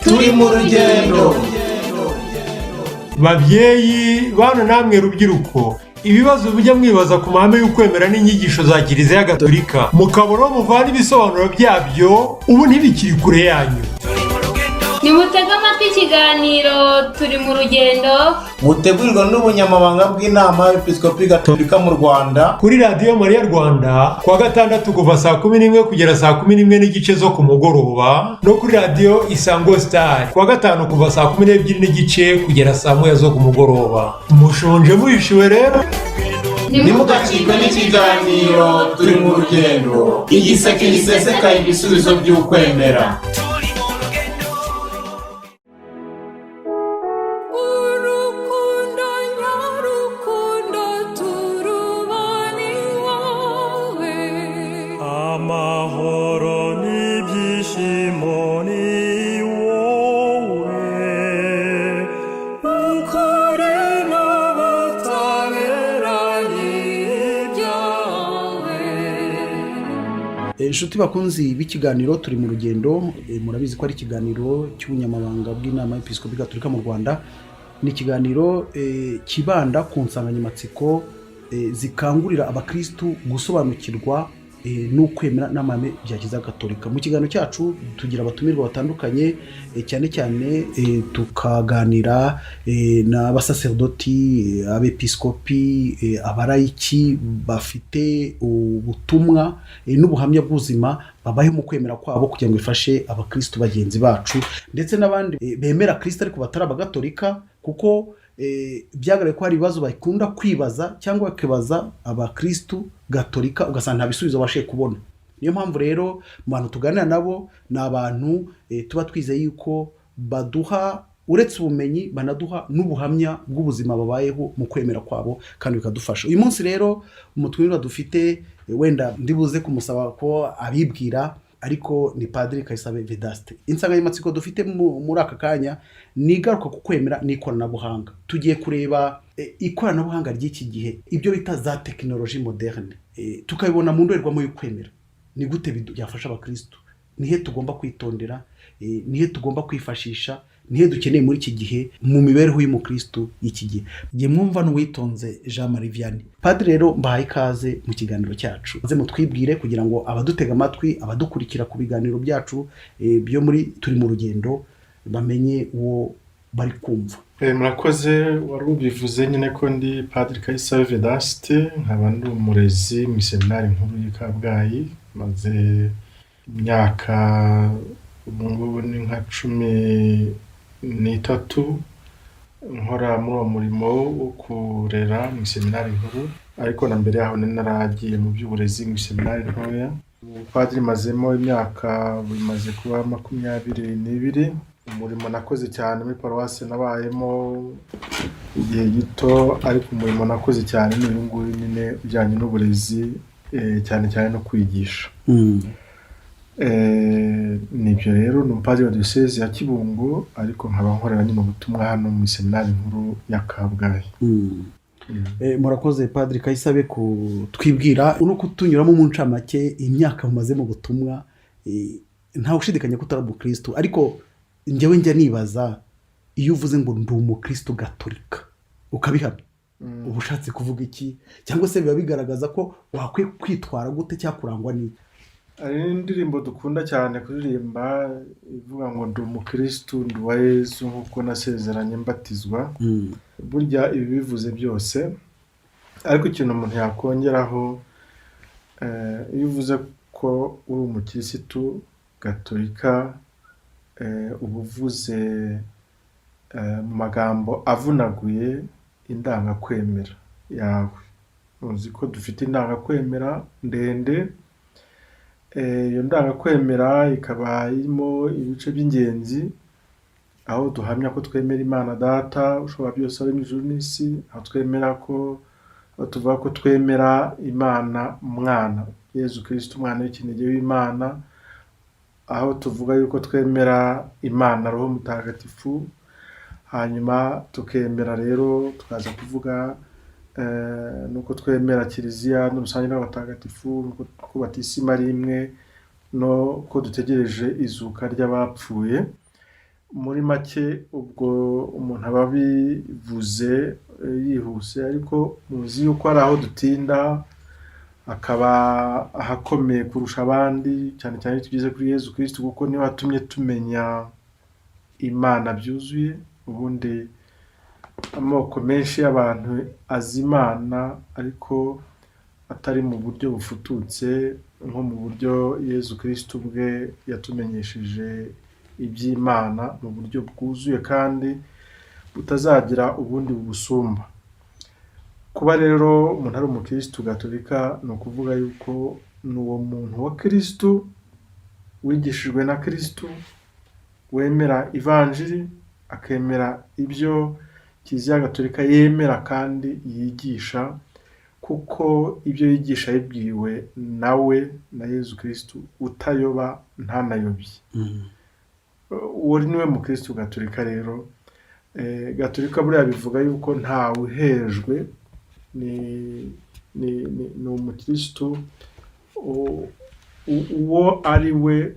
turi mu rugendo. Babyeyi bana namwe rubyiruko, ibibazo bijya mwibaza ku mahame y'ukwemera n'inyigisho za Kiliziya Gatolika mukabona muvana ibisobanuro byabyo ubu ntibikiri kure yanyu. Nimutega amatwi ikiganiro turi mu rugendo Mutegurirwa n'ubunyamabanga bw'inama y'Episkopi Gatolika mu Rwanda kuri Radio Mariya Rwanda kuwa gatandatu kuva saa 11 kugera saa 11 n'igice zo ku mugoroba, no kuri Radio Isango Star kuwa gatanu kuva saa 12 n'igice kugera saa 1 zo ku mugoroba. Mushonje muhishiwe rero, nimugacikwe n'ikiganiro turi mu rugendo, igiseke gisesekaye ibisubizo by'ukwemera. Inshuti bakunzi b'ikiganiro turi mu rugendo, murabizi ko ari ikiganiro cy'ubunyamabanga bw'inama y'Episkopi Gatolika mu Rwanda. Ni ikiganiro kibanda ku nsanganyamatsiko zikangurira abakristu gusobanukirwa n'ukwemera n'amahame bya Kiliziya Gatolika. Mu kiganiro cyacu tugira abatumirwa batandukanye, cyane cyane tukaganira n'abasaserdoti, abepiskopi, abarayiki bafite ubutumwa n'ubuhamya bw'ubuzima babaye mu kwemera kwabo kugira ngo bifashe abakristu bagenzi bacu, ndetse n'abandi bemera Kristo ariko batari abagatolika, kuko byagaragaye ko hari ibibazo bakunda kwibaza cyangwa bakibaza abakristu gatolika ugasanga nta bisubizo bashe kubona. Niyo mpamvu rero mu bantu tuganira nabo ni abantu tuba twizeye yuko baduha uretse ubumenyi banaduha n'ubuhamya bw'ubuzima babayeho mu kwemera kwabo kandi bikadufasha. Uyu munsi rero umutwirwa dufite, wenda ndibuze kumusaba ko abibwira, ariko ni Padiri Kayisabe Vedaste. Insanganyamatsiko dufite muri aka kanya ni igaruka ku kwemera n'ikoranabuhanga. Tugiye kureba ikoranabuhanga ry'iki gihe, ibyo bita za tekinoloji moderne, tukabibona mu ndorerwamo y'ukwemera. Ni gute byafasha abakristo? Nihe tugomba kwitondera? Nihe tugomba kwifashisha? Nihe dukeneye muri iki gihe mu mibereho y'umukristo y'iki gihe? Ngiye mwumva n'uwitonze Jean Marie Vianney. Padiri rero mbahaye ikaze mu kiganiro cyacu. Maze mutwibwire kugira ngo abadutega amatwi, abadukurikira ku biganiro byacu byo muri turi mu rugendo bamenye uwo bari kumva. Murakoze, wari ubivuze nyine ko ndi Padiri Kayisabe Vedaste, nkaba ndi umurezi mu seminari nkuru y'i Kabgayi, maze imyaka ubungubu ni nka 13 nkora muri uwo murimo wo kurera mu seminari nkuru, ariko na mbere yaho naragiye mu by'uburezi mu seminari ntoya. Padiri mazemo imyaka bimaze kuba 22. Umurimo nakoze cyane muri paruwasi nabayemo igihe gito, ariko umurimo nakoze cyane ni uyu nguyu nyine ujyanye n'uburezi, cyane cyane no kwigisha. Nibyo rero ni umupadiri wa diyoseze ya Kibungo, ariko nkaba nkorera nyine ubutumwa hano mu seminari nkuru ya Kabgayi. Murakoze Padiri Kayisabe kutwibwira no kutunyuramo mu ncamake imyaka mumaze mu butumwa. Nta ushidikanya ko utari umukristo, ariko njyewe njya nibaza, iyo uvuze ngo ndi umukristo gatolika ukabihamya, uba ushatse kuvuga iki? Cyangwa se biba bigaragaza ko wakwiye kwitwara gute cyangwa kurangwa n'iki? Hari indirimbo dukunda cyane kuririmba ivuga ngo ndi umukristo, ndi wa Yesu nk'uko nasezeranye mbatizwa. Burya ibi bivuze byose, ariko ikintu umuntu yakongeraho, iyo uvuze ko uri umukristo gatolika, uba uvuze mu magambo avunaguye indangakwemera yawe. Uzi ko dufite indangakwemera ndende, iyo ndangakwemera ikaba irimo ibice by'ingenzi, aho duhamya ko twemera Imana Data ushobora byose ari mu ijuru n'isi, aho twemera ko, tuvuga ko twemera Imana Mwana Yezu Kristo umwana w'ikinege w'Imana, aho tuvuga yuko twemera Imana Roho Mutagatifu, hanyuma tukemera rero tukaza kuvuga nuko twemera Kiliziya n'urusange n'abatagatifu, ko batisima ari imwe, no ko dutegereje izuka ry'abapfuye. muri make ubwo umuntu aba abivuze yihuse, ariko muzi yuko hari aho dutinda akaba ahakomeye kurusha abandi, cyane cyane tugeze kuri Yezu Kristo, kuko niwe watumye tumenya Imana byuzuye. Ubundi amoko menshi y'abantu azi Imana, ariko atari mu buryo bufututse nko mu buryo Yezu Kristo ubwe yatumenyesheje iby'Imana mu buryo bwuzuye kandi butazagira ubundi bubusumba. Kuba rero umuntu ari umukristo gatolika ni ukuvuga yuko ni uwo muntu wa Kristo wigishijwe na Kristo, wemera ivanjiri, akemera ibyo Kiliziya Gatolika yemera kandi yigisha, kuko ibyo yigisha yibwiwe nawe na Yezu Kristo, utayoba ntanayobye. Uwo niwe mukristo gatolika rero. Gatolika buriya bivuga yuko ntawe uhejwe, ni umukristo uwo ari we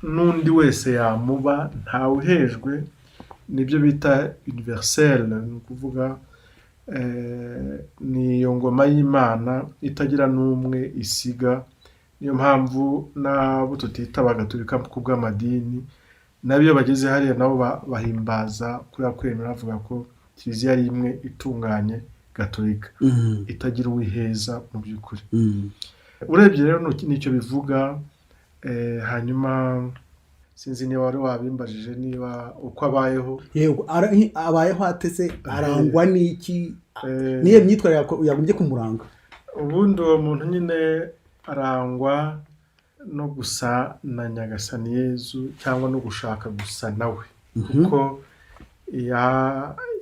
n'undi wese yamuba, ntawe uhejwe. Nibyo bita universel, ni ukuvuga ni iyo ngoma y'Imana itagira n'umwe isiga. Niyo mpamvu n'abo tutita abagatolika ku bw'amadini, nabyo bageze hariya nabo bahimbaza kuriya kwemera, bavuga ko Kiliziya ari imwe itunganye gatolika, itagira uwiheza mu by'ukuri. Urebye rero nicyo bivuga. Hanyuma sinzi niba wari wabimbajije niba uko abayeho. Yego, abayeho atese arangwa n'iki, niyo myitwarire yagombye kumuranga? Ubundi uwo muntu nyine arangwa no gusa na Nyagasani Yezu, cyangwa no gushaka gusa nawe, kuko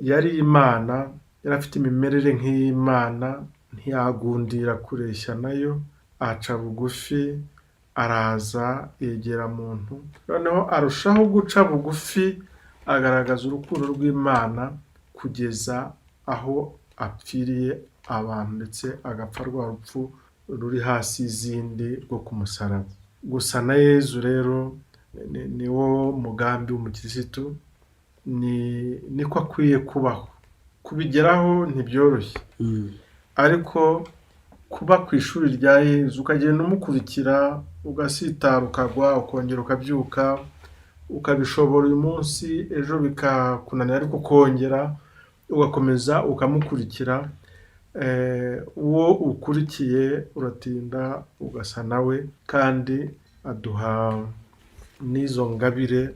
yari Imana, yari afite imimerere nk'Imana, ntiyagundira kureshya nayo, aca bugufi, araza yegera muntu, noneho arushaho guca bugufi, agaragaza urukundo rw'Imana kugeza aho apfiriye abantu, ndetse agapfa rwa rupfu ruri hasi y'izindi rwo ku musaraba. Gusa na Yezu rero ni wo mugambi w'umukirisitu, niko akwiye kubaho. Kubigeraho ntibyoroshye, ariko kuba ku ishuri rya Yezu, ukagenda umukurikira, ugasitara ukagwa, ukongera ukabyuka, ukabishobora uyu munsi, ejo bikakunanira, ariko ukongera ugakomeza ukamukurikira. Uwo ukurikiye uratinda ugasa nawe, kandi aduha n'izo ngabire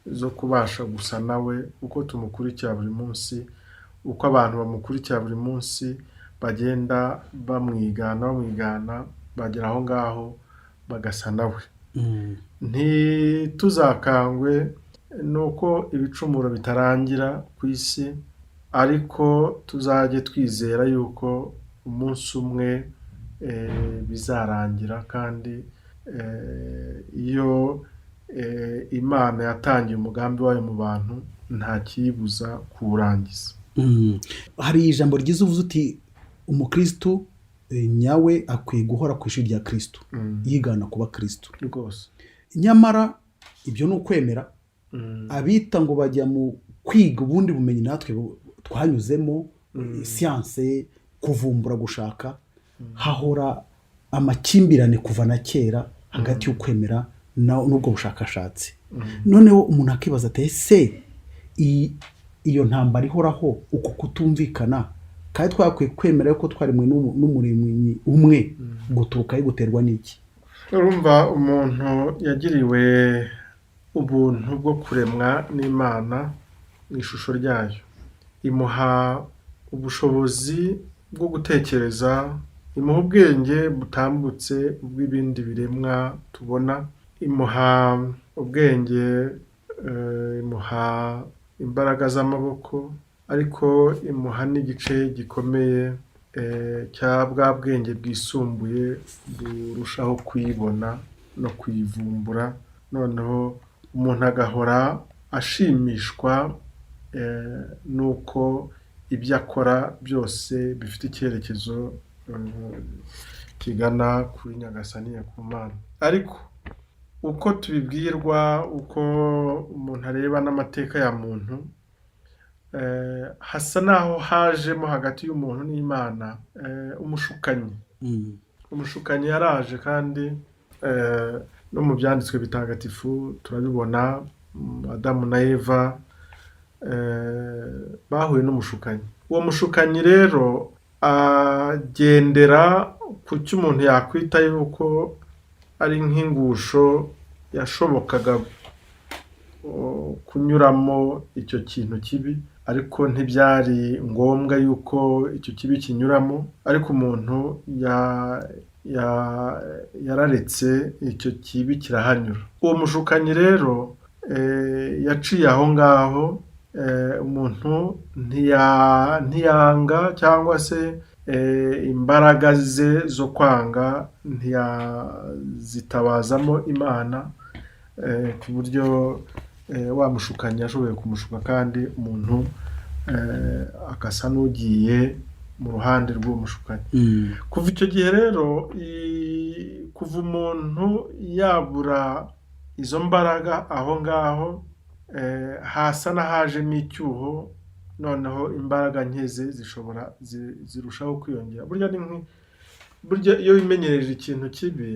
zo kubasha gusa nawe, uko tumukurikira buri munsi, uko abantu bamukurikira buri munsi bagenda bamwigana, bagera aho ngaho bagasa nawe. Ntituzakangwe nuko ibicumuro bitarangira ku isi, ariko tuzajye twizera yuko umunsi umwe bizarangira, kandi iyo Imana yatangiye umugambi wayo mu bantu, nta kiyibuza kuwurangiza. Hari ijambo ryiza uvuze uti umukristo nyawe akwiye guhora ku ishuri rya Kristo, yigana kuba Kristo rwose. Nyamara ibyo ni ukwemera. Abita ngo bajya mu kwiga ubundi bumenyi natwe twanyuzemo, siyanse, kuvumbura, gushaka, hahora amakimbirane kuva na kera hagati y'ukwemera n'ubwo bushakashatsi. Noneho umuntu akibaza ati ese iyo ntambara ihoraho, uko kutumvikana, kandi twakwiye kwemera yuko twarimwe n'umuremyi umwe, guturuka guterwa n'iki? Urumva, umuntu yagiriwe ubuntu bwo kuremwa n'Imana mu ishusho ryayo, imuha ubushobozi bwo gutekereza, imuha ubwenge butambutse ubw'ibindi biremwa tubona, imuha ubwenge, imuha imbaraga z'amaboko, ariko imuha n'igice gikomeye cya bwa bwenge bwisumbuye burushaho kuyibona no kuyivumbura. Noneho umuntu agahora ashimishwa nuko ibyo akora byose bifite icyerekezo kigana kuri Nyagasani, ku Mana. Ariko uko tubibwirwa, uko umuntu areba n'amateka ya muntu, hasa naho hajemo hagati y'umuntu n'Imana umushukanyi. Umushukanyi yaraje kandi no mu byanditswe bitagatifu turabibona. Adamu na Eva bahuye n'umushukanyi. Uwo mushukanyi rero agendera ku cyo umuntu yakwita yuko ari nk'ingusho yashobokaga kunyuramo icyo kintu kibi, ariko ntibyari ngombwa yuko icyo kibi kinyuramo, ariko umuntu yararetse icyo kibi kirahanyura. Uwo mushukanyi rero yaciye aho ngaho, umuntu ntiyanga cyangwa se imbaraga ze zo kwanga ntiyazitabazamo Imana, ku buryo wa mushukanyi yashoboye kumushuka kandi umuntu akasa n'ugiye mu ruhande rw'uwo mushukanyi. Kuva icyo gihe rero, kuva umuntu yabura izo mbaraga aho ngaho, hasa n'ahajemo icyuho, noneho imbaraga nkeze zirushaho kwiyongera. Burya iyo wimenyereje ikintu kibi,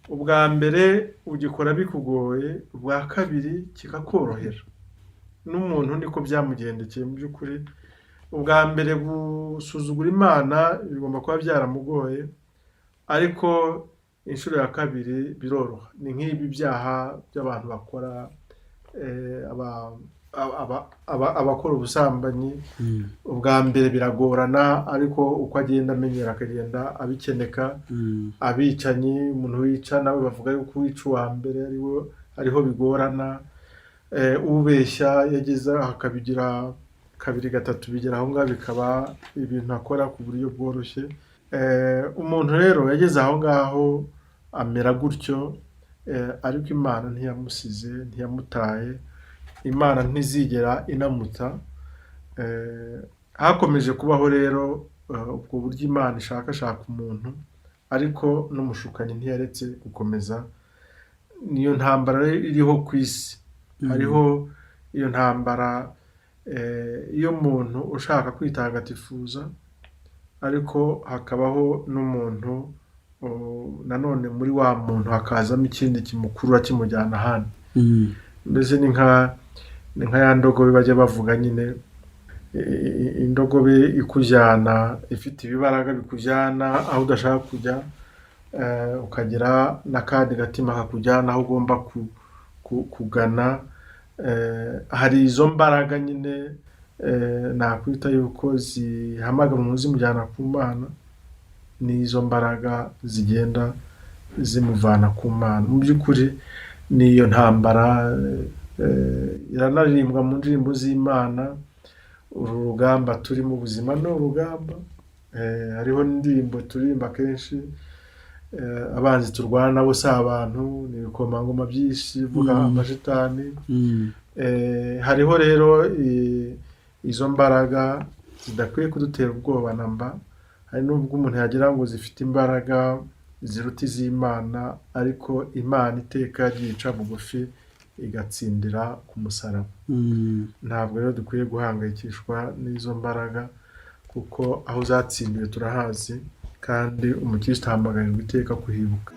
ubwa mbere ugikora bikugoye, ubwa kabiri kikakorohera. N'umuntu niko byamugendekeye mu by'ukuri. Ubwa mbere gusuzugura Imana bigomba kuba byaramugoye, ariko inshuro ya kabiri biroroha. Ni nk'ibi byaha by'abantu bakora, abakora ubusambanyi. Ubwa mbere biragorana, ariko uko agenda amenyera akagenda abikeneka. Abicanyi, umuntu wica nawe bavuga yuko wica uwa mbere ariho bigorana. Ubeshya yageze akabigira kabiri gatatu, bigera aho ngaho bikaba ibintu akora ku buryo bworoshye. Umuntu rero yageze aho ngaho amera gutyo, ariko Imana ntiyamusize, ntiyamutaye. Imana ntizigera inamuta. Hakomeje kubaho rero ubwo buryo Imana ishakashaka umuntu, ariko n'umushukanyi ntiyaretse gukomeza. Niyo ntambara iriho ku isi. Hariho iyo ntambara iyo muntu ushaka kwitagatifuza, ariko hakabaho n'umuntu nanone muri wa muntu hakazamo ikindi kimukurura kimujyana ahandi. Mbese ni nka ya ndogobe bajya bavuga nyine, indogobe ikujyana ifite ibibaraga bikujyana aho udashaka kujya, ukagira n'akandi gatima kakujyana aho ugomba kugana. Hari izo mbaraga nyine nakwita yuko zihamagara umuntu zimujyana ku Mana, n'izo mbaraga zigenda zimuvana ku Mana. Mu by'ukuri niyo ntambara iranaririmbwa mu ndirimbo z'Imana. Uru rugamba turi mu buzima ni urugamba. Hariho n'indirimbo turirimba kenshi, abanzi turwana nabo si abantu, ni ibikomangoma byinshi bivuga amashitani. Hariho rero izo mbaraga zidakwiye kudutera ubwoba namba. Hari n'ubwo umuntu yagira ngo zifite imbaraga ziruta iz'Imana, ariko Imana iteka yagiye ica bugufi igatsindira ku musaraba. Ntabwo rero dukwiye guhangayikishwa n'izo mbaraga, kuko aho zatsindiwe turahazi, kandi umukristo ahamagarirwa iteka kuhibuka.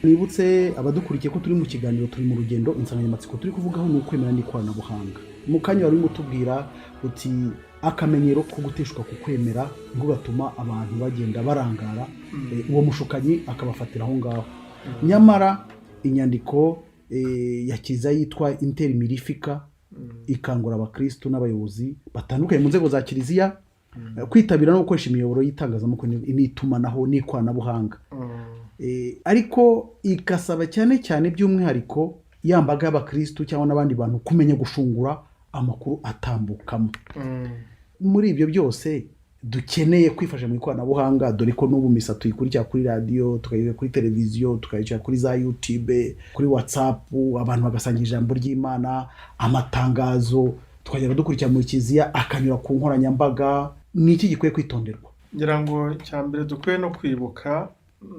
Nibutse abadukurikiye ko turi mu kiganiro, turi mu rugendo. Insanganyamatsiko turi kuvugaho ni ukwemera n'ikoranabuhanga. Mu kanya wari urimo tubwira uti akamenyero ko guteshuka ku kwemera ngo gatuma abantu bagenda barangara, uwo mushukanyi akabafatira aho ngaho. Nyamara inyandiko ya Kiliziya yitwa Inter Mirifica ikangura abakristo n'abayobozi batandukanye mu nzego za Kiliziya kwitabira no gukoresha imiyoboro y'itangazamakuru n'itumanaho n'ikoranabuhanga. Ariko ikasaba cyane cyane by'umwihariko ya mbaga y'abakristu cyangwa n'abandi bantu kumenya gushungura amakuru atambukamo. Muri ibyo byose dukeneye kwifasha mu ikoranabuhanga, dore ko n'ubu misa tuyikurikira kuri radiyo, tukayikurikira kuri televiziyo, tukayikurikira kuri za YouTube, kuri WhatsApp, abantu bagasangira ijambo ry'Imana, amatangazo tukagenda dukurikira mu kiliziya akanyura ku nkoranyambaga. Ni iki gikwiye kwitonderwa? ngira ngo cyambere dukwiye no kwibuka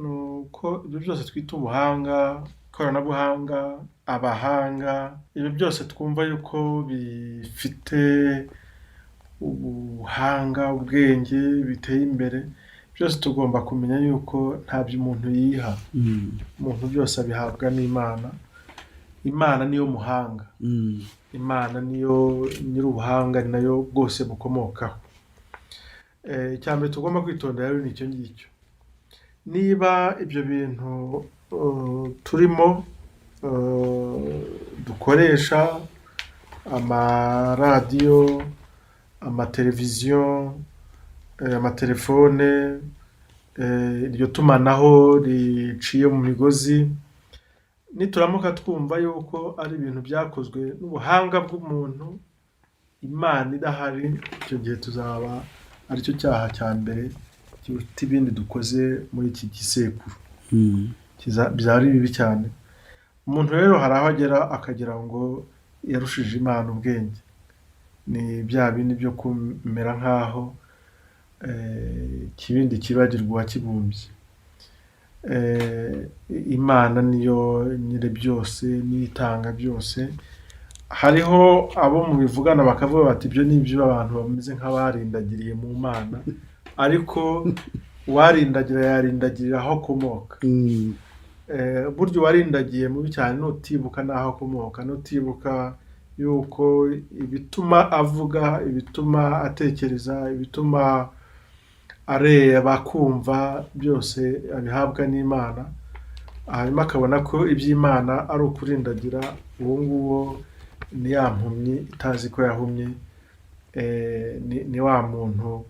nuko ibyo byose twita ubuhanga, ikoranabuhanga, abahanga, ibyo byose twumva yuko bifite ubuhanga, ubwenge biteye imbere, byose tugomba kumenya yuko ntabyo umuntu yiha. Umuntu byose abihabwa n'Imana. Imana niyo muhanga, Imana niyo nyir'ubuhanga, ni nayo bwose bukomokaho. Icyambere tugomba kwitondera rero ni icyo ngicyo. Niba ibyo bintu turimo dukoresha, amaradiyo, amateleviziyo, amatelefone, iryo tumanaho riciye mu migozi, nituramuka twumva yuko ari ibintu byakozwe n'ubuhanga bw'umuntu, Imana idahari, icyo gihe tuzaba aricyo cyaha cya mbere kiruta ibindi dukoze muri iki gisekuru. Byari bibi cyane. Umuntu rero hari aho agera akagira ngo yarushije Imana ubwenge. Ni bya bindi byo kumera nk'aho ikibindi kibagirwa uwakibumbye. Imana niyo nyiri byose, niyo itanga byose. Hariho abo mu bivugana bakavuga bati ibyo ni ibyo abantu bameze nk'abarindagiriye mu Mana, ariko uwarindagira yarindagirira aho akomoka. Burya uwarindagiye mubi cyane nutibuka n'aho akomoka, nutibuka yuko ibituma avuga, ibituma atekereza, ibituma areba, kumva, byose abihabwa n'Imana, hanyuma akabona ko iby'Imana ari ukurindagira, uwo nguwo ni ya mpumyi itazi ko yahumye, ni wa muntu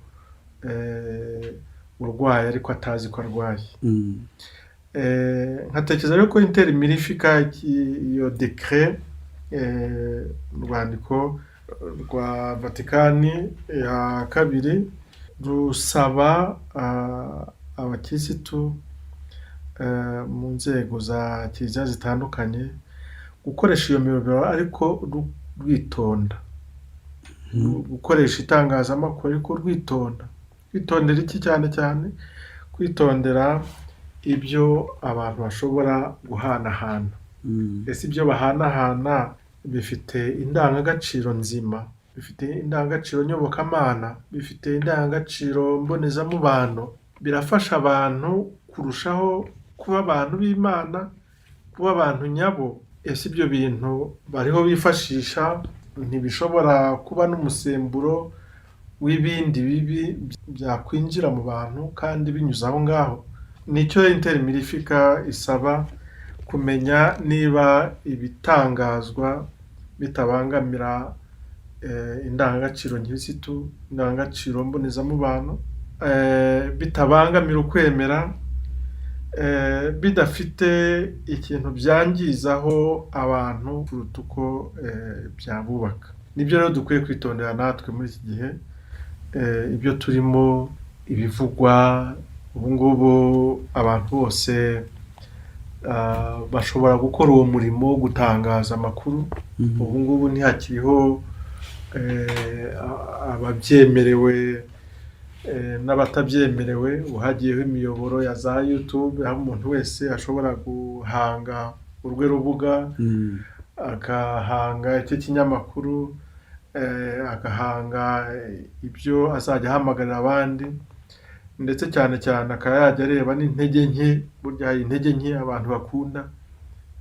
urwaye ariko atazi ko arwaye. Nkatekereza rero ko Inter Mirifica, iyo decret, urwandiko rwa Vatikani ya kabiri, rusaba abakirisitu mu nzego za kiliziya zitandukanye gukoresha iyo miyoboro ariko rwitonda, gukoresha itangazamakuru ariko rwitonda. Kwitondera iki? cyane cyane kwitondera ibyo abantu bashobora guhanahana. Ese ibyo bahanahana bifite indangagaciro nzima, bifite indangagaciro nyobokamana, bifite indangagaciro mbonezamubano, birafasha abantu kurushaho kuba abantu b'Imana, kuba abantu nyabo? Ese ibyo bintu bariho bifashisha ntibishobora kuba n'umusemburo w'ibindi bibi byakwinjira mu bantu kandi binyuze aho ngaho? Nicyo Inter Mirifica isaba, kumenya niba ibitangazwa bitabangamira indangagaciro nkirisitu, indangagaciro mbonezamubano, bitabangamira ukwemera, bidafite ikintu byangizaho abantu kuruta uko byabubaka. Nibyo rero dukwiye kwitondera natwe muri iki gihe. Ibyo turimo, ibivugwa ubu ngubu, abantu bose bashobora gukora uwo murimo wo gutangaza amakuru. Ubu ngubu ntihakiriho ababyemerewe n'abatabyemerewe. Uhagiyeho imiyoboro ya za YouTube, aho umuntu wese ashobora guhanga urwe rubuga, agahanga icyo kinyamakuru, agahanga ibyo azajya ahamagarira abandi, ndetse cyane cyane akaba yajya areba n'intege nke. Burya hari intege nke abantu bakunda.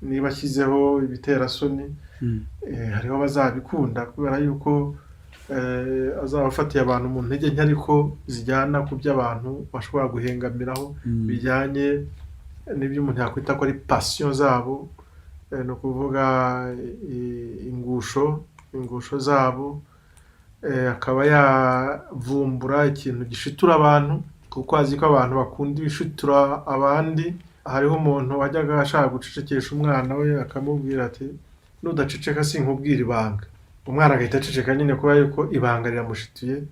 Niba ashyizeho ibiterasoni, hariho bazabikunda kubera yuko azaba afatiye abantu mu ntege nke ariko zijyana ku byo abantu bashobora guhengamiraho, bijyanye n'ibyo umuntu yakwita ko ari passion zabo, ni ukuvuga ingusho zabo. Akaba yavumbura ikintu gishitura abantu, kuko azi ko abantu bakunda ibishitura abandi. Hariho umuntu wajyaga ashaka gucecekesha umwana we akamubwira ati nudaceceka sinkubwira ibanga. Umwana agahita aceceka nyine kubera yuko ibanga riramushituye,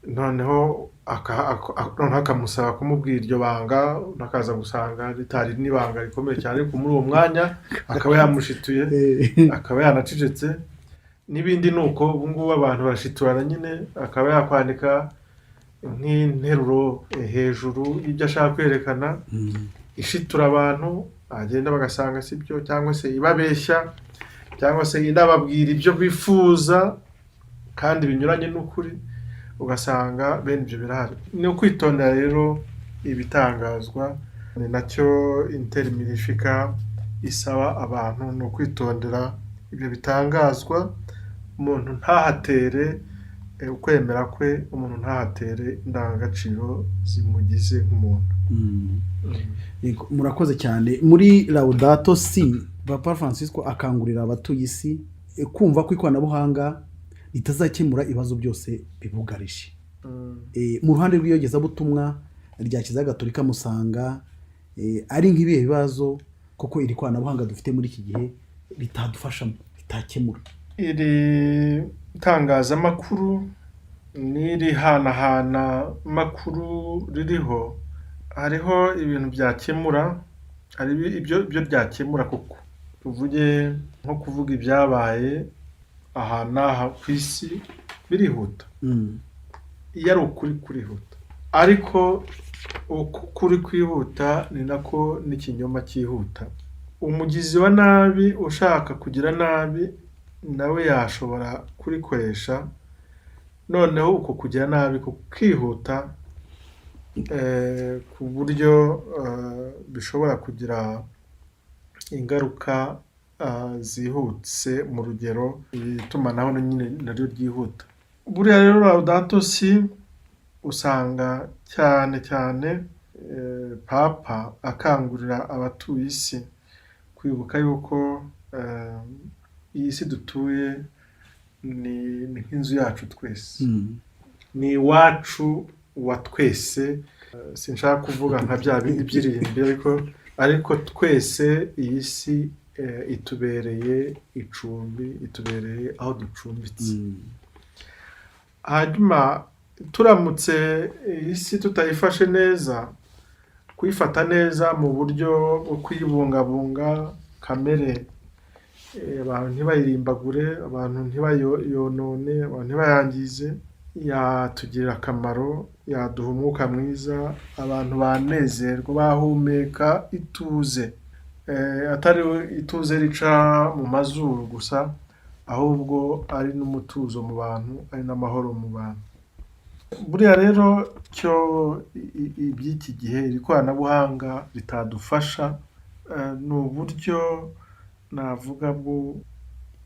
noneho akamusaba kumubwira iryo banga, nakaza gusanga ritari n'ibanga rikomeye cyane, ariko muri uwo mwanya akaba yamushituye, akaba yanacecetse. N'ibindi nuko ubu ngubu abantu barashiturana nyine, akaba yakwandika nk'interuro hejuru y'ibyo ashaka kwerekana, ishitura abantu, agenda bagasanga sibyo, cyangwa se ibabeshya, cyangwa se inababwira ibyo bifuza kandi binyuranye n'ukuri, ugasanga bene ibyo birahari. Ni ukwitondera rero ibitangazwa, ni nacyo Intermirifica isaba abantu, ni ukwitondera ibyo bitangazwa, umuntu ntahatere ukwemera kwe, umuntu ntahatere indangagaciro zimugize nk'umuntu. Murakoze cyane. Muri Laudato Si, Papa Francisco akangurira abatuye isi kumva ko ikoranabuhanga ritazakemura ibibazo byose bibugarije. Mu ruhande rw'iyogezabutumwa rya Kiliziya Gatolika musanga ari nk'ibihe bibazo koko iri koranabuhanga dufite muri iki gihe ritadufasha, ritakemura? Iri tangazamakuru n'iri hanahana makuru ririho, hariho ibintu byakemura, hari ibyo byakemura koko. Tuvuge nko kuvuga ibyabaye aha n'aha ku isi birihuta, iyo ari ukuri kurihuta, ariko ukuri kwihuta ni nako n'ikinyoma cyihuta. Umugizi wa nabi ushaka kugira nabi nawe yashobora kurikoresha, noneho uko kugira nabi kukihuta ku buryo bishobora kugira ingaruka zihutse, mu rugero itumanaho nyine naryo ryihuta. Buriya rero Laudato Si usanga cyane cyane Papa akangurira abatuye isi kwibuka yuko iyi si dutuye ni nk'inzu yacu twese, ni iwacu wa twese. Sinshaka kuvuga nka bya bindi by'irimbi, ariko twese iyi si itubereye icumbi, itubereye aho ducumbitse. Hanyuma turamutse isi tutayifashe neza, kuyifata neza mu buryo bwo kuyibungabunga kamere, abantu ntibayirimbagure, abantu ntibayonone, abantu ntibayangize, yatugirira akamaro, yaduha umwuka mwiza, abantu banezerwa, bahumeka ituze, atari ituze rica mu mazuru gusa, ahubwo ari n'umutuzo mu bantu, ari n'amahoro mu bantu. Buriya rero cyo iby'iki gihe iri koranabuhanga ritadufasha, ni uburyo navuga bwo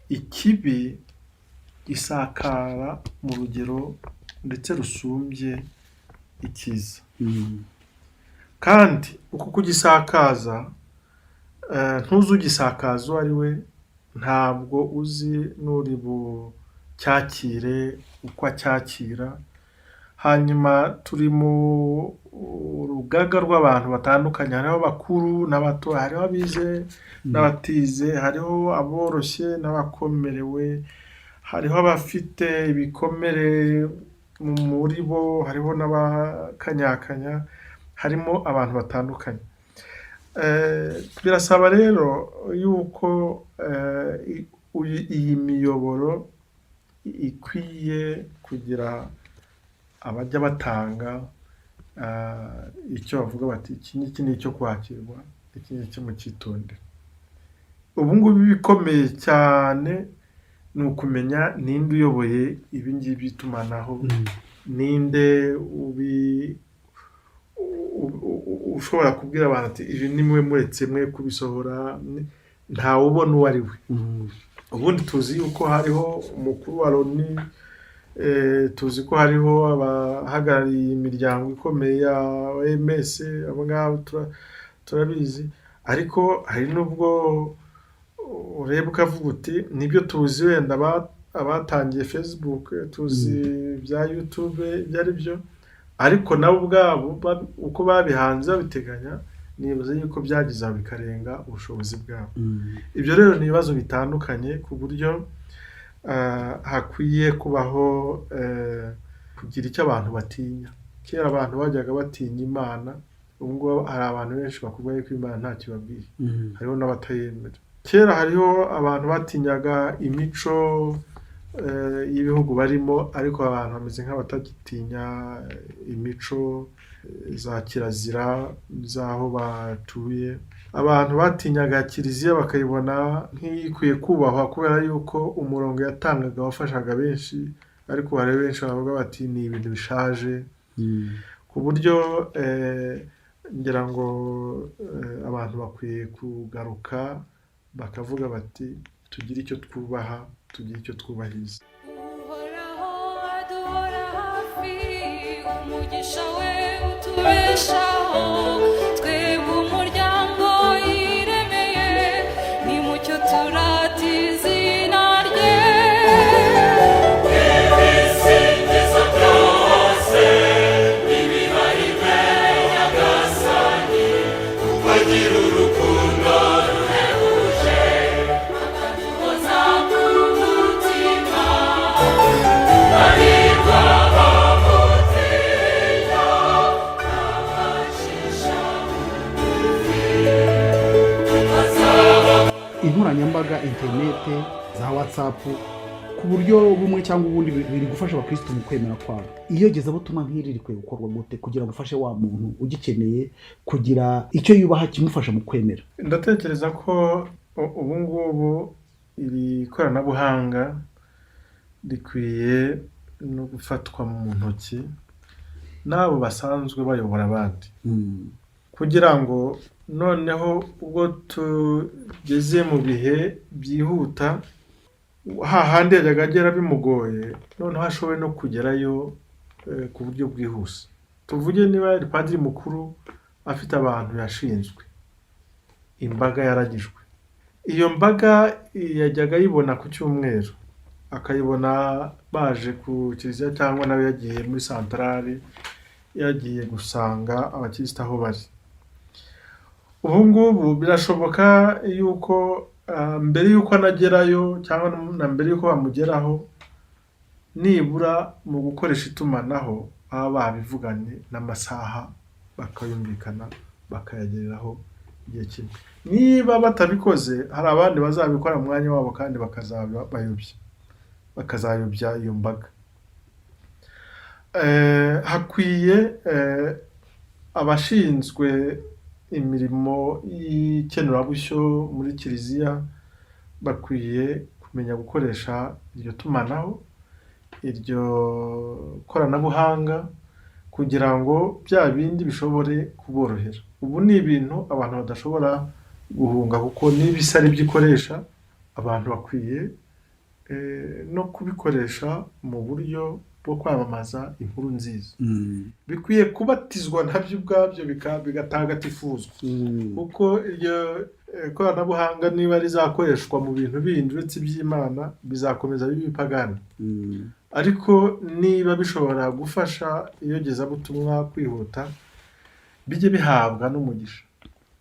ikibi gisakara mu rugero ndetse rusumbye ikiza. Kandi uko kugisakaza, ntuzi ugisakaza uwo ari we, ntabwo uzi n'uri bucyakire uko acyakira. Hanyuma turi mu rugaga rw'abantu batandukanye, hariho abakuru n'abato, hariho abize n'abatize, hariho aboroshye n'abakomerewe, hariho abafite ibikomere muri bo, hariho n'abakanyakanya, harimo abantu batandukanye. Birasaba rero yuko iyi miyoboro ikwiye kugira abajya batanga icyo bavuga bati iki ni icyo kwakirwa, iki ni icyo mucyitondera. Ubu ngubu ibikomeye cyane ni ukumenya ninde uyoboye ibi ngibi by'itumanaho, ninde ushobora kubwira abantu ati ibi ni mwe muretse mwe kubisohora, ntawe ubona uwo ari we. Ubundi tuzi yuko hariho umukuru wa Loni, tuzi ko hariho abahagarariye imiryango ikomeye ya OMS, abo ngabo turabizi, ariko hari n'ubwo ureba ukavuga uti nibyo tuzi, wenda abatangiye Facebook, tuzi bya YouTube ibyo ari byo, ariko nabo ubwabo uko babihanze babiteganya nibuze yuko byagize aho bikarenga ubushobozi bwabo. Ibyo rero ni ibibazo bitandukanye ku buryo hakwiye kubaho kugira icyo abantu batinya. Kera abantu bajyaga batinya Imana, ubu ngubu hari abantu benshi bakubwiye ko Imana ntacyo ibabwiye, hariho n'abatayemera. Kera hariho abantu batinyaga imico y'ibihugu barimo, ariko abantu bameze nk'abatagitinya imico za kirazira z'aho batuye. Abantu batinyaga kiliziya bakayibona nk'ikwiye kubahwa kubera yuko umurongo yatangaga wafashaga benshi, ariko hari benshi bavuga bati ni ibintu bishaje, ku buryo ngira ngo abantu bakwiye kugaruka bakavuga bati tugire icyo twubaha, tugire icyo twubahiriza. Uhoraho aduhora hafi, umugisha we utubeshaho, twebwe umuryango yiremeye, nimucyo turata izina rye. Ibisingizo byose nibihariwe Nyagasani, kuko agira urukundo ruhebuje, akaduhoza ku mutima, hahirwa abamutinya, abacisha bugufi, bazaba inkoranyambaga, interinete, za WhatsApp, ku buryo bumwe cyangwa ubundi biri gufasha abakristo mu kwemera kwabo. Iyogezabutumwa nk'iri rikwiye gukorwa gute kugira ngo ufashe wa muntu ugikeneye kugira icyo yubaha kimufasha mu kwemera? Ndatekereza ko ubu ngubu iri koranabuhanga rikwiye no gufatwa mu ntoki n'abo basanzwe bayobora abandi, kugira ngo noneho ubwo tugeze mu bihe byihuta, hahandi yajyaga agera bimugoye, noneho ashoboye no kugerayo ku buryo bwihuse. Tuvuge niba yari padiri mukuru afite abantu yashinzwe, imbaga yaragijwe, iyo mbaga yajyaga ayibona ku cyumweru, akayibona baje ku kiliziya cyangwa nawe yagiye muri santarari, yagiye gusanga abakirisitu aho bari. Ubu ngubu birashoboka yuko mbere yuko anagerayo cyangwa na mbere yuko bamugeraho, nibura mu gukoresha itumanaho baba babivuganye n'amasaha, bakayumvikana bakayagereraho igihe kimwe. Niba batabikoze, hari abandi bazabikora mu mwanya wabo kandi bakazayobya iyo mbaga. Hakwiye abashinzwe imirimo y'ikenurabushyo muri kiliziya bakwiye kumenya gukoresha iryo tumanaho, iryo koranabuhanga, kugira ngo bya bindi bishobore kuborohera. Ubu ni ibintu abantu badashobora guhunga, kuko n'ibisa ari byikoresha, abantu bakwiye no kubikoresha mu buryo bwo kwamamaza inkuru nziza. Bikwiye kubatizwa nabyo ubwabyo bigatagatifuzwa, kuko iryo koranabuhanga niba rizakoreshwa mu bintu bindi uretse iby'Imana, bizakomeza b'ibipagani. Ariko niba bishobora gufasha iyogezabutumwa kwihuta, bijye bihabwa n'umugisha.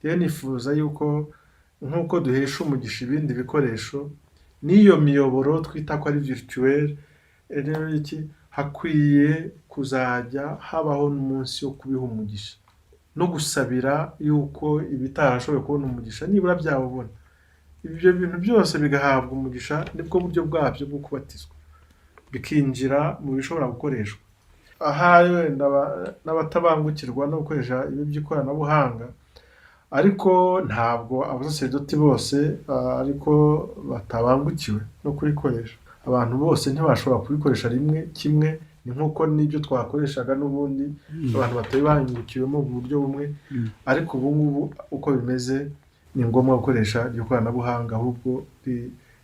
Rero nifuza yuko nk'uko duhesha umugisha ibindi bikoresho, n'iyo miyoboro twita ko ari virtuel, rero hakwiye kuzajya habaho n'umunsi wo kubiha umugisha no gusabira yuko ibitarashoboye kubona umugisha nibura byawubona. Ibyo bintu byose bigahabwa umugisha, nibwo buryo bwabyo bwo kubatizwa, bikinjira mu bishobora gukoreshwa. Ahari wenda n'abatabangukirwa no gukoresha ibi by'ikoranabuhanga, ariko ntabwo abasaserdoti bose ariko batabangukiwe no kurikoresha. Abantu bose ntibashobora kubikoresha rimwe kimwe, ni nk'uko n'ibyo twakoreshaga n'ubundi abantu batari bangukiwemo mu buryo bumwe, ariko ubu ngubu uko bimeze ni ngombwa gukoresha iryo koranabuhanga, ahubwo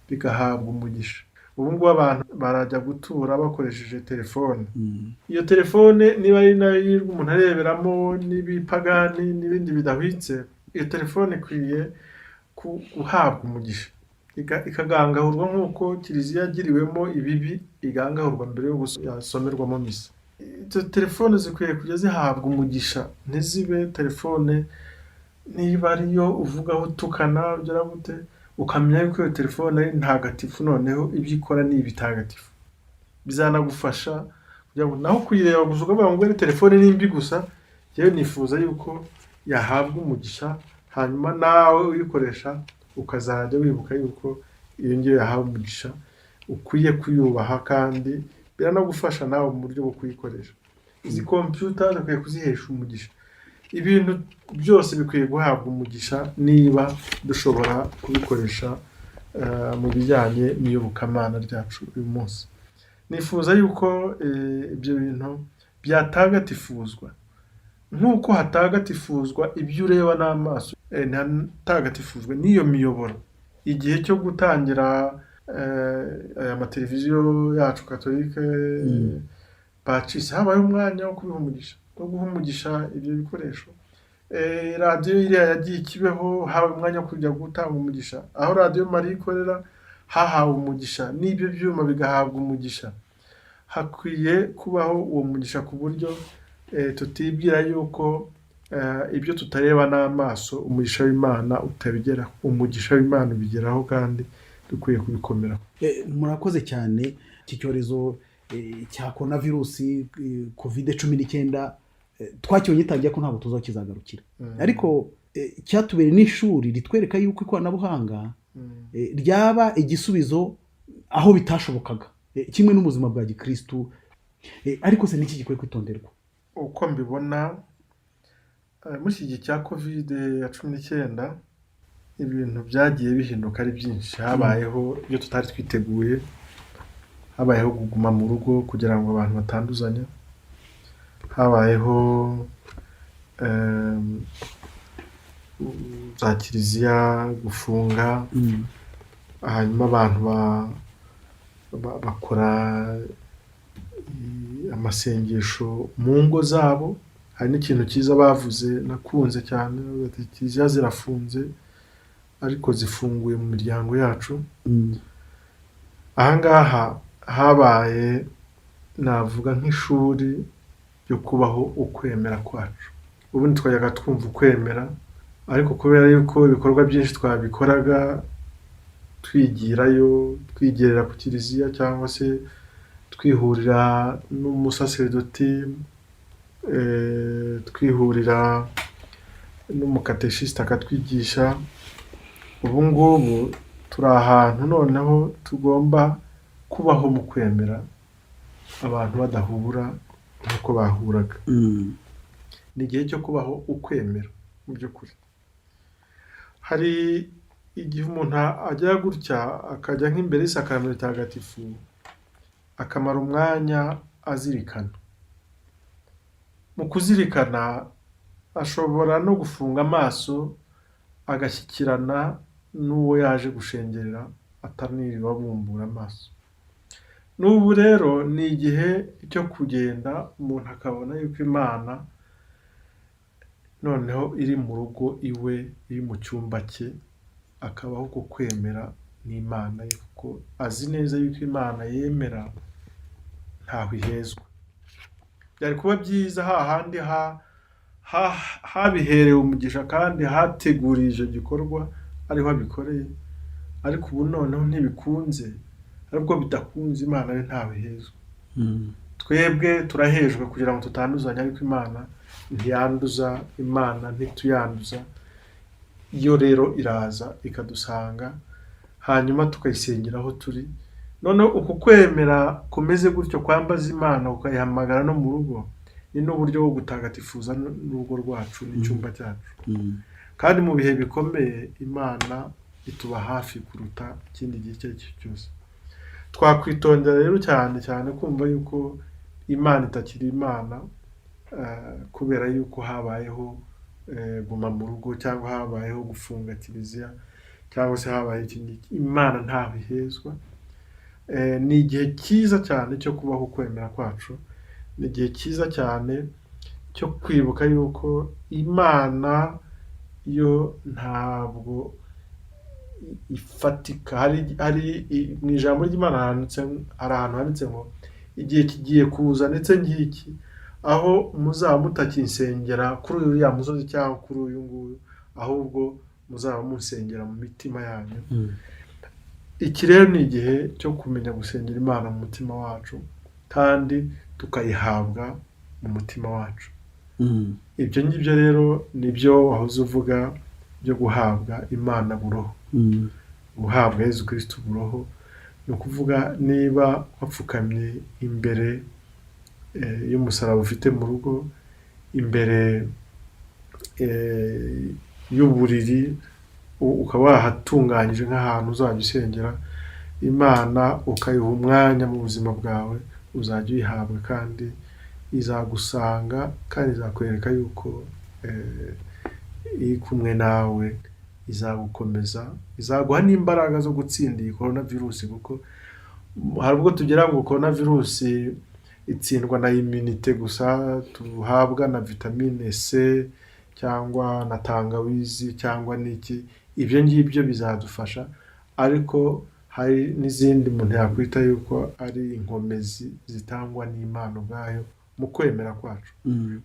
bigahabwa umugisha. Ubu ngubu abantu barajya gutura bakoresheje telefone. Iyo telefone niba ari nayo umuntu areberamo n'ibipagani n'ibindi bidahwitse, iyo telefone ikwiye guhabwa umugisha, ikagangahurwa nk'uko kiliziya yagiriwemo ibibi igangahurwa mbere yo yasomerwamo misa. Izo telefone zikwiye kujya zihabwa umugisha, ntizibe telefone niba ariyo uvugaho utukana ugera gute ukamenya yuko iyo telefone ari ntagatifu, noneho ibyo ikora ni ibitagatifu, bizanagufasha kugira ngo naho kuyireba gusa ukavuga ngo ari telefone nimbi gusa. Yewe nifuza yuko yahabwa umugisha, hanyuma nawe uyikoresha ukazajya wibuka yuko iyo ngiyo yahawe umugisha ukwiye kuyubaha, kandi biranagufasha nawe mu buryo bwo kuyikoresha. Izi computer dukwiye kuzihesha umugisha, ibintu byose bikwiye guhabwa umugisha niba dushobora kubikoresha mu bijyanye n'iyobokamana ryacu uyu munsi. Nifuza yuko ibyo bintu byatagatifuzwa nk'uko hatagatifuzwa ibyo ureba n'amaso, hatagatifuzwe n'iyo miyoboro. Igihe cyo gutangira aya mateleviziyo yacu katolike bacise, habaye umwanya wo kubiha umugisha, wo guha umugisha ibyo bikoresho. Radiyo iriya yagiye ikibeho, habaye umwanya wo kujya gutanga umugisha. Aho radiyo Mariya ikorera hahawe umugisha, n'ibyo byuma bigahabwa umugisha. Hakwiye kubaho uwo mugisha ku buryo tutibwira yuko ibyo tutareba n'amaso umugisha w'Imana utabigeraho. Umugisha w'Imana ubigeraho, kandi dukwiye kubikomeraho. Murakoze cyane. Iki cyorezo cya coronavirusi COVID-19 twakibonye gitangiye ko ntabwo tuzaho kizagarukira, ariko cyatubereye n'ishuri ritwereka yuko ikoranabuhanga ryaba igisubizo aho bitashobokaga, kimwe n'ubuzima bwa gikristu. Ariko se niki gikwiye kwitonderwa? Uko mbibona muri iki gihe cya COVID-19 ibintu byagiye bihinduka ari byinshi. Habayeho ibyo tutari twiteguye, habayeho kuguma mu rugo kugira ngo abantu batanduzanya, habayeho za kiliziya gufunga, hanyuma abantu bakora amasengesho mu ngo zabo. Hari n'ikintu cyiza bavuze nakunze cyane, kiliziya zirafunze ariko zifunguye mu miryango yacu. Ahangaha habaye navuga nk'ishuri ryo kubaho ukwemera kwacu. Ubundi twajyaga twumva ukwemera, ariko kubera yuko ibikorwa byinshi twabikoraga twigirayo, twigerera ku kiliziya cyangwa se twihurira n'umusaserdoti, twihurira n'umukateshiste akatwigisha. Ubu ngubu turi ahantu noneho tugomba kubaho mu kwemera, abantu badahura nk'uko bahuraga. Ni igihe cyo kubaho ukwemera mu by'ukuri. Hari igihe umuntu ajya gutya akajya nk'imbere y'isakaramento ritagatifu akamara umwanya azirikana. Mu kuzirikana ashobora no gufunga amaso agashyikirana n'uwo yaje gushengerera ataniriwe abumbura amaso. N'ubu rero ni igihe cyo kugenda umuntu akabona yuko Imana noneho iri mu rugo iwe, iri mu cyumba cye, akabaho ku kwemera n'Imana ye, kuko azi neza yuko Imana yemera ntaho ihezwa. Byari kuba byiza hahandi habiherewe umugisha kandi hateguriye icyo gikorwa ariho abikoreye, ariko ubu noneho ntibikunze, aribwo bidakunze. Imana ye ntaho ihezwa. Twebwe turahejwe kugira ngo tutanduzanye, ariko Imana ntiyanduza, Imana ntituyanduza. Iyo rero iraza ikadusanga, hanyuma tukayisengera aho turi. Noneho uku kwemera kumeze gutyo kwambaza Imana ukayihamagara no mu rugo, ni n'uburyo bwo gutagatifuza n'urugo rwacu n'icyumba cyacu. Kandi mu bihe bikomeye Imana ituba hafi kuruta ikindi gihe icyo ari cyo cyose. Twakwitondera rero cyane cyane kumva yuko Imana itakiri Imana kubera yuko habayeho guma mu rugo, cyangwa habayeho gufunga kiliziya, cyangwa se habaye ikindi. Imana ntaho ihezwa. Ni igihe cyiza cyane cyo kubaho ukwemera kwacu. Ni igihe cyiza cyane cyo kwibuka yuko Imana yo ntabwo ifatika. Hari mu ijambo ry'Imana hari ahantu handitse ngo igihe kigiye kuza ndetse ngiki, aho muzaba mutakinsengera kuri uriya musozi cyangwa kuri uyu nguyu, ahubwo muzaba musengera mu mitima yanyu. Iki rero ni igihe cyo kumenya gusengera Imana mu mutima wacu kandi tukayihabwa mu mutima wacu. Ibyo ngibyo rero nibyo wahoze uvuga byo guhabwa Imana buroho, guhabwa Yezu Kristo buroho. Ni ukuvuga niba wapfukamye imbere y'umusaraba ufite mu rugo, imbere y'uburiri, ukaba wahatunganyije nk'ahantu uzajya usengera Imana, ukayiha umwanya mu buzima bwawe, uzajya uyihabwa kandi izagusanga kandi izakwereka yuko iri kumwe nawe, izagukomeza, izaguha n'imbaraga zo gutsinda iyi coronavirus, kuko hari ubwo tugira ngo coronavirus itsindwa na immunite gusa, tuhabwa na vitamine C cyangwa na tangawizi cyangwa n'iki. Ibyo ngibyo bizadufasha, ariko hari n'izindi umuntu yakwita yuko ari inkomezi zitangwa n'Imana ubwayo mu kwemera kwacu.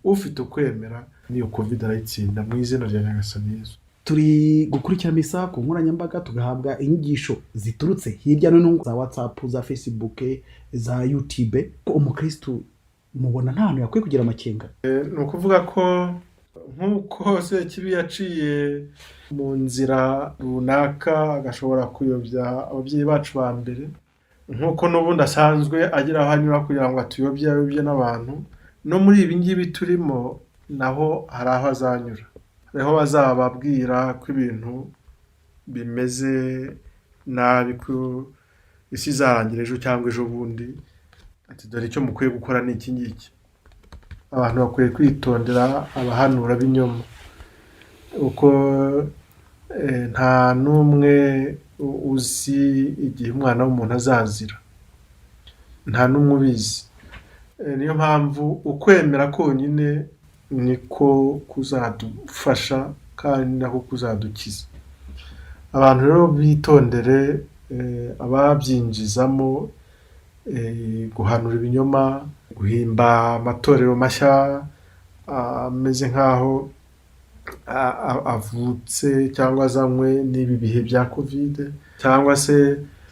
Ufite ukwemera niyo covid arayitsinda mu izina rya Nyagasani Yezu. Turi gukurikira misa ku nkoranyambaga, tugahabwa inyigisho ziturutse hirya no hino za WhatsApp, za Facebook, za YouTube. Ko umukristo mubona nta hantu yakwiye kugira amakenga? Ni ukuvuga ko nk'uko Sekibi yaciye mu nzira runaka agashobora kuyobya ababyeyi bacu ba mbere, nk'uko n'ubundi asanzwe agira aho anyura kugira ngo ayobye n'abantu, no muri ibi ngibi turimo naho hari aho azanyura, hariho bazababwira ko ibintu bimeze nabi, ko isi izarangira ejo cyangwa ejo bundi, ati dore icyo mukwiye gukora ni iki ngiki. Abantu bakwiye kwitondera abahanura b'inyoma, uko nta n'umwe uzi igihe umwana w'umuntu azazira, nta n'umwe ubizi. Niyo mpamvu ukwemera konyine niko kuzadufasha kandi nako kuzadukiza. Abantu rero bitondere ababyinjizamo guhanura ibinyoma, guhimba amatorero mashya ameze nk'aho avutse cyangwa azanywe n'ibi bihe bya covid, cyangwa se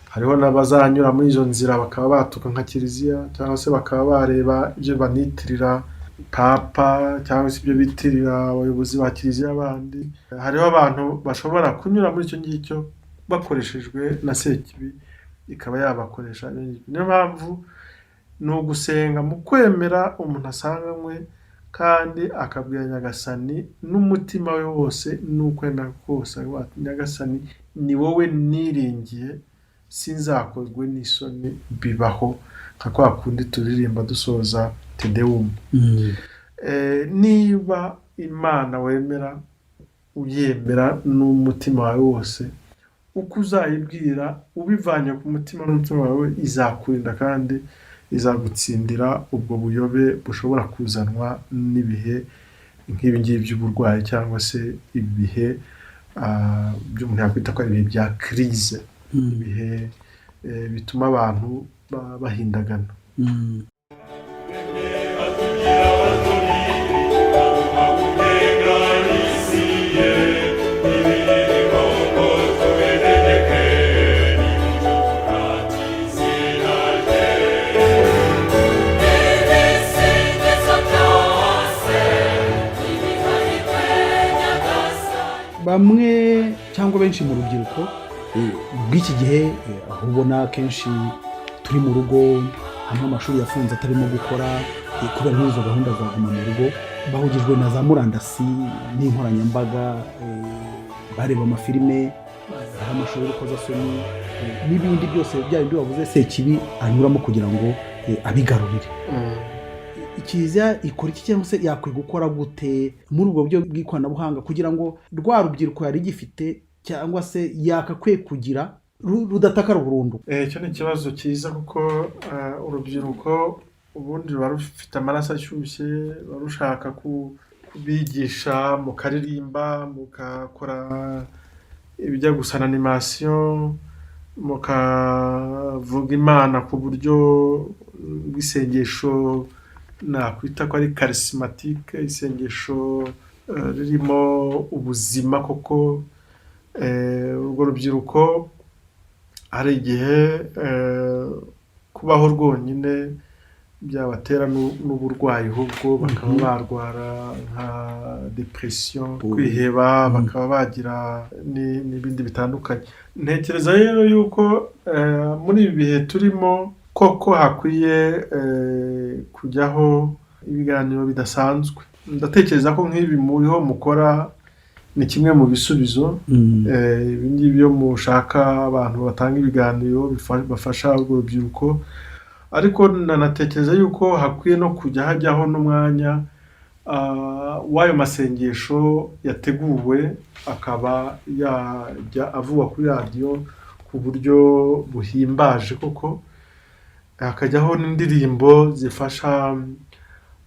hariho n'abazanyura muri izo nzira bakaba batuka nka kiliziya, cyangwa se bakaba bareba ibyo banitirira papa, cyangwa se ibyo bitirira abayobozi ba kiliziya abandi. Hariho abantu bashobora kunyura muri icyo ngicyo bakoreshejwe na Sekibi, ikaba yabakoresha. Niyo mpamvu ni ugusenga mu kwemera umuntu asanganywe, kandi akabwira Nyagasani n'umutima we wose n'ukwemera kose, Nyagasani ni wowe niringiye, sinzakozwe n'isoni bibaho, nka kwa kundi turirimba dusoza Te Deum. Niba Imana wemera uyemera n'umutima wawe wose, uko uzayibwira ubivanye ku mutima n'umutima wawe, izakurinda kandi izagutsindira ubwo buyobe bushobora kuzanwa n'ibihe nk'ibi ngibi by'uburwayi, cyangwa se ibihe by'umuntu yakwita ko ari ibihe bya crise, ibihe bituma abantu bahindagana. Bamwe cyangwa benshi mu rubyiruko rw'iki gihe, aho ubona kenshi turi mu rugo, hamwe amashuri yafunze atarimo gukora kubera n'izo gahunda za guma mu rugo, bahugijwe na za murandasi n'inkoranyambaga, bareba amafilime, hari amashuri y'urukozasoni n'ibindi byose bya bindi wavuze Sekibi anyuramo kugira ngo abigarurire. Kiliziya ikora iki, cyangwa se yakwiye gukora gute muri ubwo buryo bw'ikoranabuhanga kugira ngo rwa rubyiruko yari gifite cyangwa se yakakwiye kugira rudatakara burundu? Icyo ni ikibazo cyiza, kuko urubyiruko ubundi ruba rufite amaraso ashyushye, ruba rushaka kubigisha, mukaririmba, mukakora ibijya gusa na animation, mukavuga Imana ku buryo bw'isengesho nakwita ko ari charismatique, isengesho ririmo ubuzima koko. Urwo rubyiruko hari igihe kubaho rwonyine byabatera n'uburwayi, ahubwo bakaba barwara nka depression, kwiheba, bakaba bagira n'ibindi bitandukanye. Ntekereza rero yuko muri ibi bihe turimo koko hakwiye kujyaho ibiganiro bidasanzwe. Ndatekereza ko nk'ibi muriho mukora ni kimwe mu bisubizo. Ibi ngibi iyo mushaka abantu batanga ibiganiro bafasha urwo rubyiruko, ariko nanatekereza yuko hakwiye no kujya hajyaho n'umwanya w'ayo masengesho yateguwe, akaba yajya avugwa kuri radiyo ku buryo buhimbaje koko, hakajyaho n'indirimbo zifasha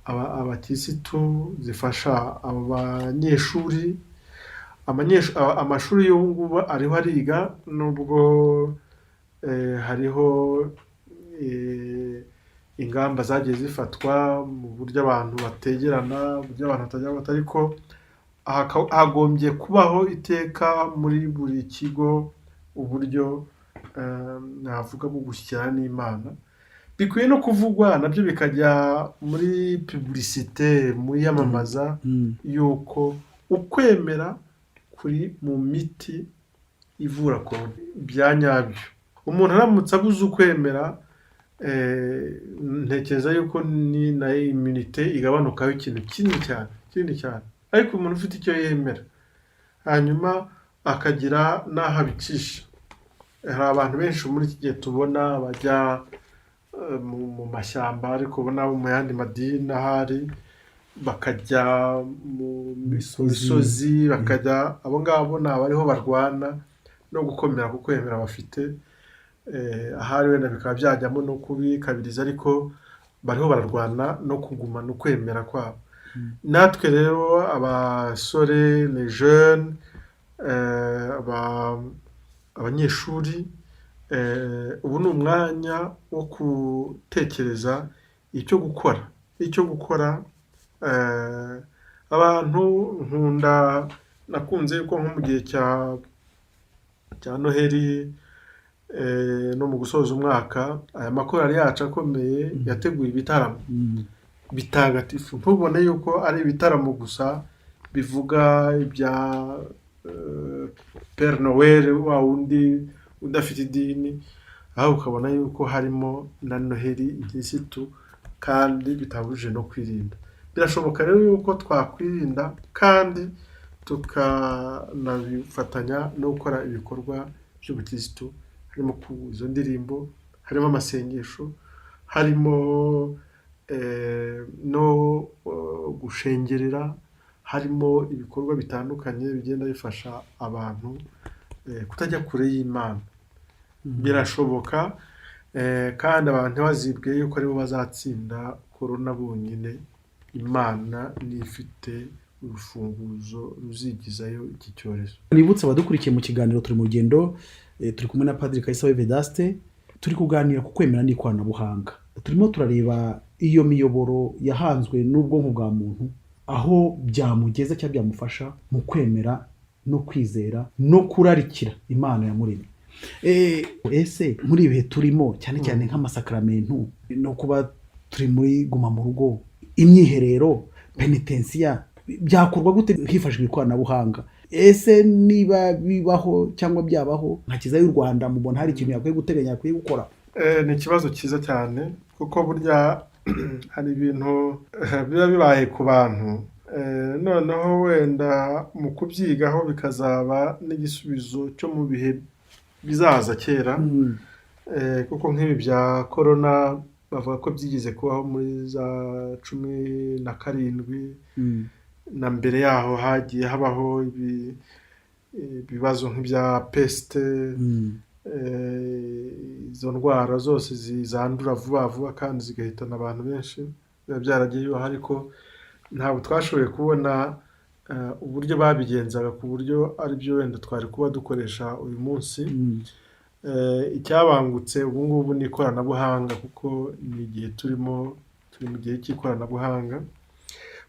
abakirisitu, zifasha abanyeshuri. Amashuri y'ubu ngubu ariho ariga, nubwo hariho ingamba zagiye zifatwa mu buryo abantu bategerana, uburyo abantu batajya, ariko hagombye kubaho iteka muri buri kigo uburyo navuga bwo gushyikirana n'Imana. Bikwiye no kuvugwa nabyo, bikajya muri publicité, mu yamamaza yuko ukwemera kuri mu miti ivura korona bya nyabyo. Umuntu aramutse abuze ukwemera, ntekereza yuko ni na immunité igabanukaho ikintu kinini cyane. Ariko umuntu ufite icyo yemera hanyuma akagira n'aho abicisha. Hari abantu benshi muri iki gihe tubona bajya mu mashyamba, ariko ubona mu yandi madini ahari, bakajya mu misozi, bakajya, abo ngabo ni abariho barwana no gukomera ku kwemera bafite. Ahari wenda bikaba byajyamo no kubikabiriza, ariko bariho bararwana no kugumana ukwemera kwabo. Natwe rero abasore, les jeunes, abanyeshuri, ubu ni umwanya wo gutekereza icyo gukora. Abantu nakunze ko nko mu gihe cya Noheli no mu gusoza umwaka, aya makorali yacu akomeye yateguye ibitaramo bitagatifu. Ntubone yuko ari ibitaramo gusa bivuga ibya Père Noël, wa wundi udafite idini, aho ukabona yuko harimo na Noheli igisitu, kandi bitabujije no kwirinda. Birashoboka rero yuko twakwirinda kandi tukanabifatanya no gukora ibikorwa by'ubukirisitu, harimo izo ndirimbo, harimo amasengesho, harimo no gushengerera, harimo ibikorwa bitandukanye bigenda bifasha abantu kutajya kure y'Imana. Birashoboka, kandi abantu ntibazibwe yuko aribo bazatsinda korona bonyine. Imana niyo ifite urufunguzo ruzigizayo iki cyorezo. Nibutse abadukurikiye mu kiganiro turi mu rugendo, turi kumwe na Padiri Kayisabe Vedaste, turi kuganira ku kwemera n'ikoranabuhanga. Turimo turareba iyo miyoboro yahanzwe n'ubwonko bwa muntu, aho byamugeza cyangwa byamufasha mu kwemera no kwizera no kurarikira Imana yamuremye. Ese muri ibihe turimo, cyane cyane nk'amasakramentu no kuba turi muri guma mu rugo, imyiherero, penitensiya, byakorwa gute hifashishwa ikoranabuhanga? Ese niba bibaho cyangwa byabaho, nka Kiliziya y'u Rwanda mubona hari ikintu yakwiye guteganya, yakwiye gukora? Ni ikibazo cyiza cyane, kuko burya hari ibintu biba bibaye ku bantu, noneho wenda mu kubyigaho bikazaba n'igisubizo cyo mu bihe bizaza kera. Kuko nk'ibi bya korona bavuga ko byigeze kubaho muri za 17, na mbere yaho hagiye habaho ibibazo nk'ibya peste. Izo ndwara zose zandura vuba kandi zigahitana abantu benshi, biba byaragiye bibaho, ariko ntabwo twashoboye kubona uburyo babigenzaga ku buryo ari byo wenda twari kuba dukoresha uyu munsi. Icyabangutse ubu ngubu ni ikoranabuhanga, kuko ni igihe turi mu gihe cy'ikoranabuhanga.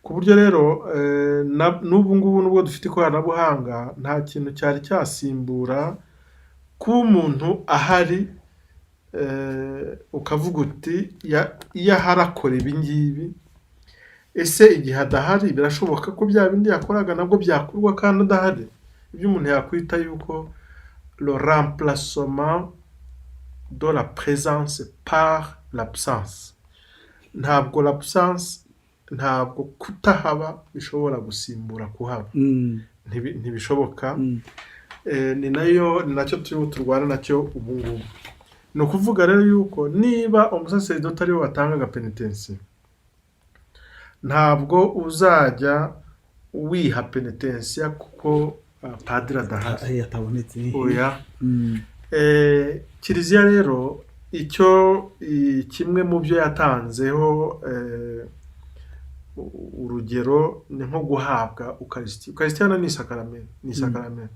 ku buryo rero n'ubu ngubu nubwo dufite ikoranabuhanga nta kintu cyari cyasimbura kuba umuntu ahari ukavuga uti iyo ahari akora ibi ngibi, ese igihe adahari birashoboka ko bya bindi yakoraga nabwo byakorwa kandi adahari. Ibyo umuntu yakwita yuko le remplacement de la présence par l'absence. Ntabwo l'absence, ntabwo kutahaba bishobora gusimbura kuhaba, ntibishoboka. Ni nacyo turiho turwana nacyo ubu ngubu. Ni ukuvuga rero yuko niba umusaseridoti ariwe watangaga penitensi, ntabwo uzajya wiha penitensiya kuko padiri adahari. Oya. Kiliziya rero icyo kimwe mu byo yatanzeho urugero ni nko guhabwa ukarisitiya. Ukarisitiya ni isakaramento.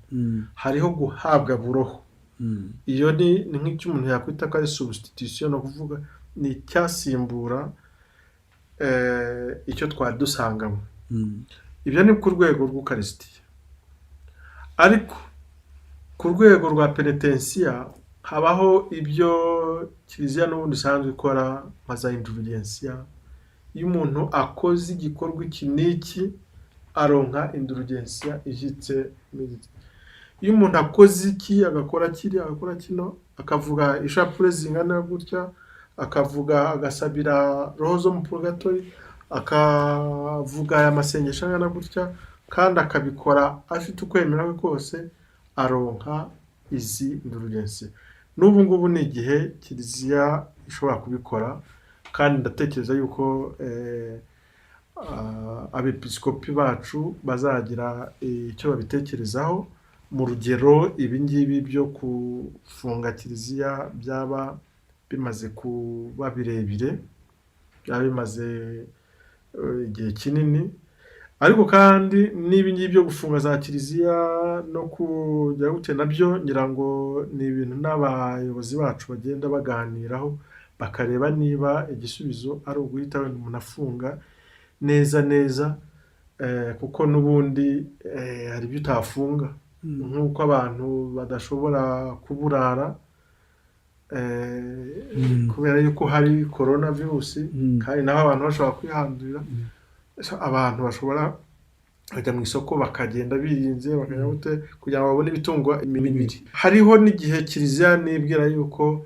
Hariho guhabwa buroho. Iyo ni nk'icyo umuntu yakwita ko ari substitution, no kuvuga ni icyasimbura icyo twari dusangamo. Ibyo ni ku rwego rw'ukarisitiya. Ariko ku rwego rwa penitensiya habaho ibyo Kiliziya n'ubundi isanzwe ikora nka za indulgensiya. Iyo umuntu akoze igikorwa iki n'iki aronka indulgensiya ishyitse. Iyo umuntu akoze iki, agakora kiri, agakora kino, akavuga ishapule zingana gutya, akavuga agasabira roho zo mu purgatori, akavuga aya masengesho angana gutya, kandi akabikora afite ukwemera kwe kose, aronka izi indulgensiya. N'ubu ngubu ni igihe Kiliziya ishobora kubikora, kandi ndatekereza yuko abepiskopi bacu bazagira icyo babitekerezaho. Mu rugero ibi ngibi byo kufunga Kiliziya byaba bimaze kuba birebire, byaba bimaze igihe kinini. Ariko kandi n'ibi ngibi byo gufunga za Kiliziya no kujya gute nabyo ngira ngo ni ibintu n'abayobozi bacu bagenda baganiraho, bakareba niba igisubizo ari uguhita wenda umuntu afunga neza, kuko n'ubundi hari ibyo utafunga. Nk'uko abantu badashobora kuburara kubera yuko hari corona virusi, kandi naho abantu bashobora kwihandurira. Abantu bashobora kujya mu isoko bakagenda birinze, bakajya gute kugira ngo babone ibitunga imibiri. Hariho n'igihe Kiliziya nibwira yuko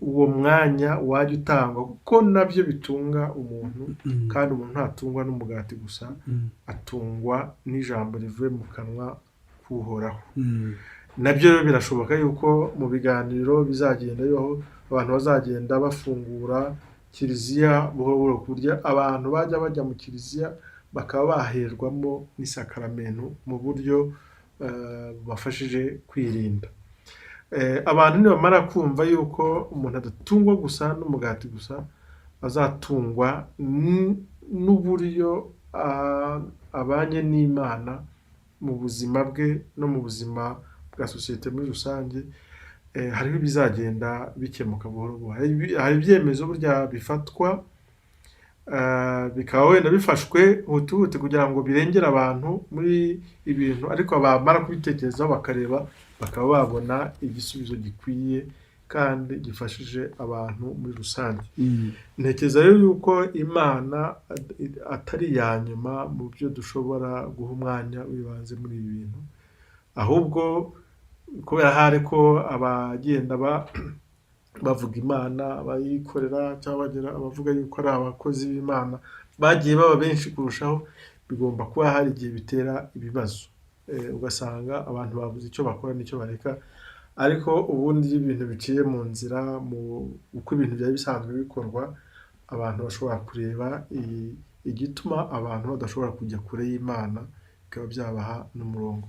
uwo mwanya wajya utangwa, kuko nabyo bitunga umuntu, kandi umuntu ntatungwa n'umugati gusa, atungwa n'ijambo rivuye mu kanwa k'Uhoraho. Nabyo rero birashoboka yuko mu biganiro bizagenda bibaho, abantu bazagenda bafungura Kiliziya buhoro buhoro, ku buryo abantu bajya mu Kiliziya bakaba baherwamo n'isakaramento mu buryo bubafashije kwirinda. Abantu nibamara kumva yuko umuntu adatungwa gusa n'umugati gusa, bazatungwa n'uburyo abanye n'Imana mu buzima bwe no mu buzima bwa sosiyete muri rusange. Hariho ibizagenda bikemuka buhoro buhoro. Hari ibyemezo burya bifatwa, bikaba wenda bifashwe hutihute kugira ngo birengere abantu muri ibintu, ariko bamara kubitekerezaho bakareba, bakaba babona igisubizo gikwiye kandi gifashije abantu muri rusange. Ntekereza rero yuko Imana atari iya nyuma mu byo dushobora guha umwanya w'ibanze muri ibi bintu, ahubwo kubera hari ko abagenda bavuga Imana, abayikorera cyangwa bagira abavuga yuko ari abakozi b'Imana bagiye baba benshi kurushaho, bigomba kuba hari igihe bitera ibibazo. Ugasanga abantu babuze icyo bakora n'icyo bareka. Ariko ubundi iyo ibintu biciye mu nzira, uko ibintu byari bisanzwe bikorwa, abantu bashobora kureba igituma abantu badashobora kujya kure y'Imana, bikaba byabaha n'umurongo.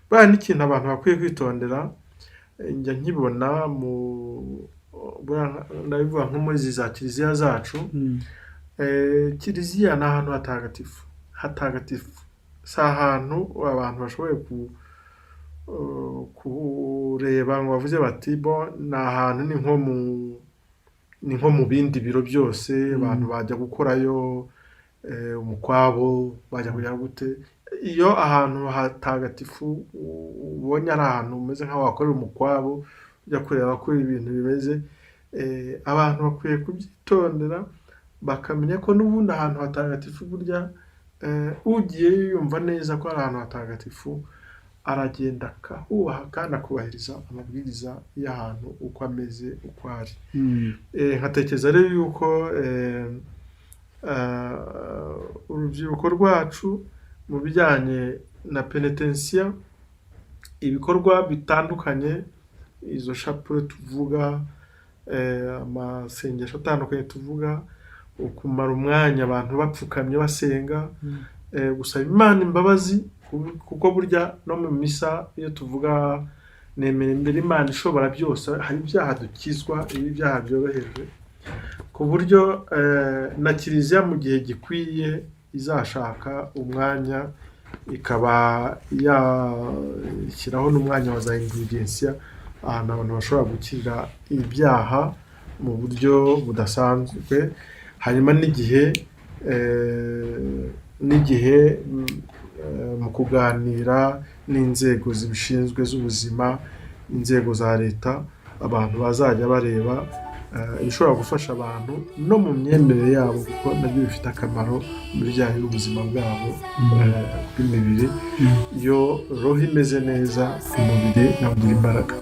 Buriya n'ikintu abantu bakwiye kwitondera, njya nkibona ndabivuga nko muri za Kiliziya zacu. Kiliziya ni ahantu hatagatifu, si ahantu abantu bashoboye kureba ngo bavuze bati bo ni ahantu ni nko mu bindi biro byose, abantu bajya gukorayo umukwabo bajya kujya gute. Iyo ahantu hatagatifu ubonye ari ahantu umeze nk'aho wakorera umukwabo ujya kureba ko ibintu bimeze, abantu bakwiye kubyitondera bakamenya ko n'ubundi ahantu hatagatifu burya ugiye yumva neza ko ari ahantu hatagatifu aragenda akahubaha kandi akubahiriza amabwiriza y'ahantu uko ameze uko ari. Nkatekereza rero yuko urubyiruko rwacu mu bijyanye na penetensiya, ibikorwa bitandukanye, izo shapure tuvuga, amasengesho atandukanye tuvuga, ukumara umwanya abantu bapfukamye basenga, gusaba Imana imbabazi, kuko burya no mu misa iyo tuvuga nemera imbere Imana ishobora byose, hari ibyaha dukizwa, ibi byaha byoroheje, ku buryo na kiliziya mu gihe gikwiye izashaka umwanya ikaba yashyiraho n'umwanya wa za indulgensiya, ahantu abantu bashobora gukira ibyaha mu buryo budasanzwe, hanyuma n'igihe mu kuganira n'inzego zibishinzwe z'ubuzima, inzego za leta, abantu bazajya bareba ishobora gufasha abantu no mu myemerere yabo, kuko nabyo bifite akamaro mu bijyanye n'ubuzima bwabo bw'imibiri. Iyo roho imeze neza, umubiri nawo ugira imbaraga.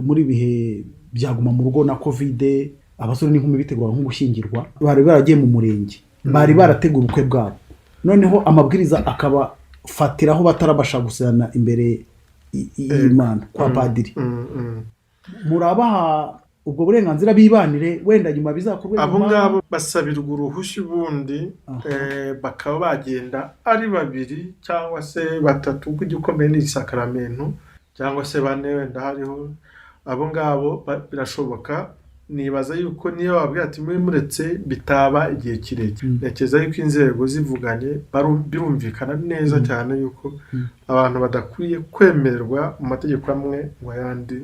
Muri bihe byaguma mu rugo na covid, abasore n'inkumi bitegura nko gushyingirwa, bari baragiye mu murenge, bari barateguye ubukwe bwabo, noneho amabwiriza akabafatiraho batarabasha gusana imbere y'Imana kwa padiri. Murabaha ubwo burenganzira bibanire, wenda nyuma bizakorwe abo ngabo basabirwa uruhushya ubundi, bakaba bagenda ari babiri cyangwa se batatu, kuko igikomeye ni isakaramentu, cyangwa se bane wenda hariho. Abo ngabo birashoboka, nibaza yuko niyo wabwira ati muretse bitaba igihe kirekire. Ntekereza yuko inzego zivuganye birumvikana neza cyane yuko abantu badakwiye kwemererwa mu mategeko amwe ngo ayandi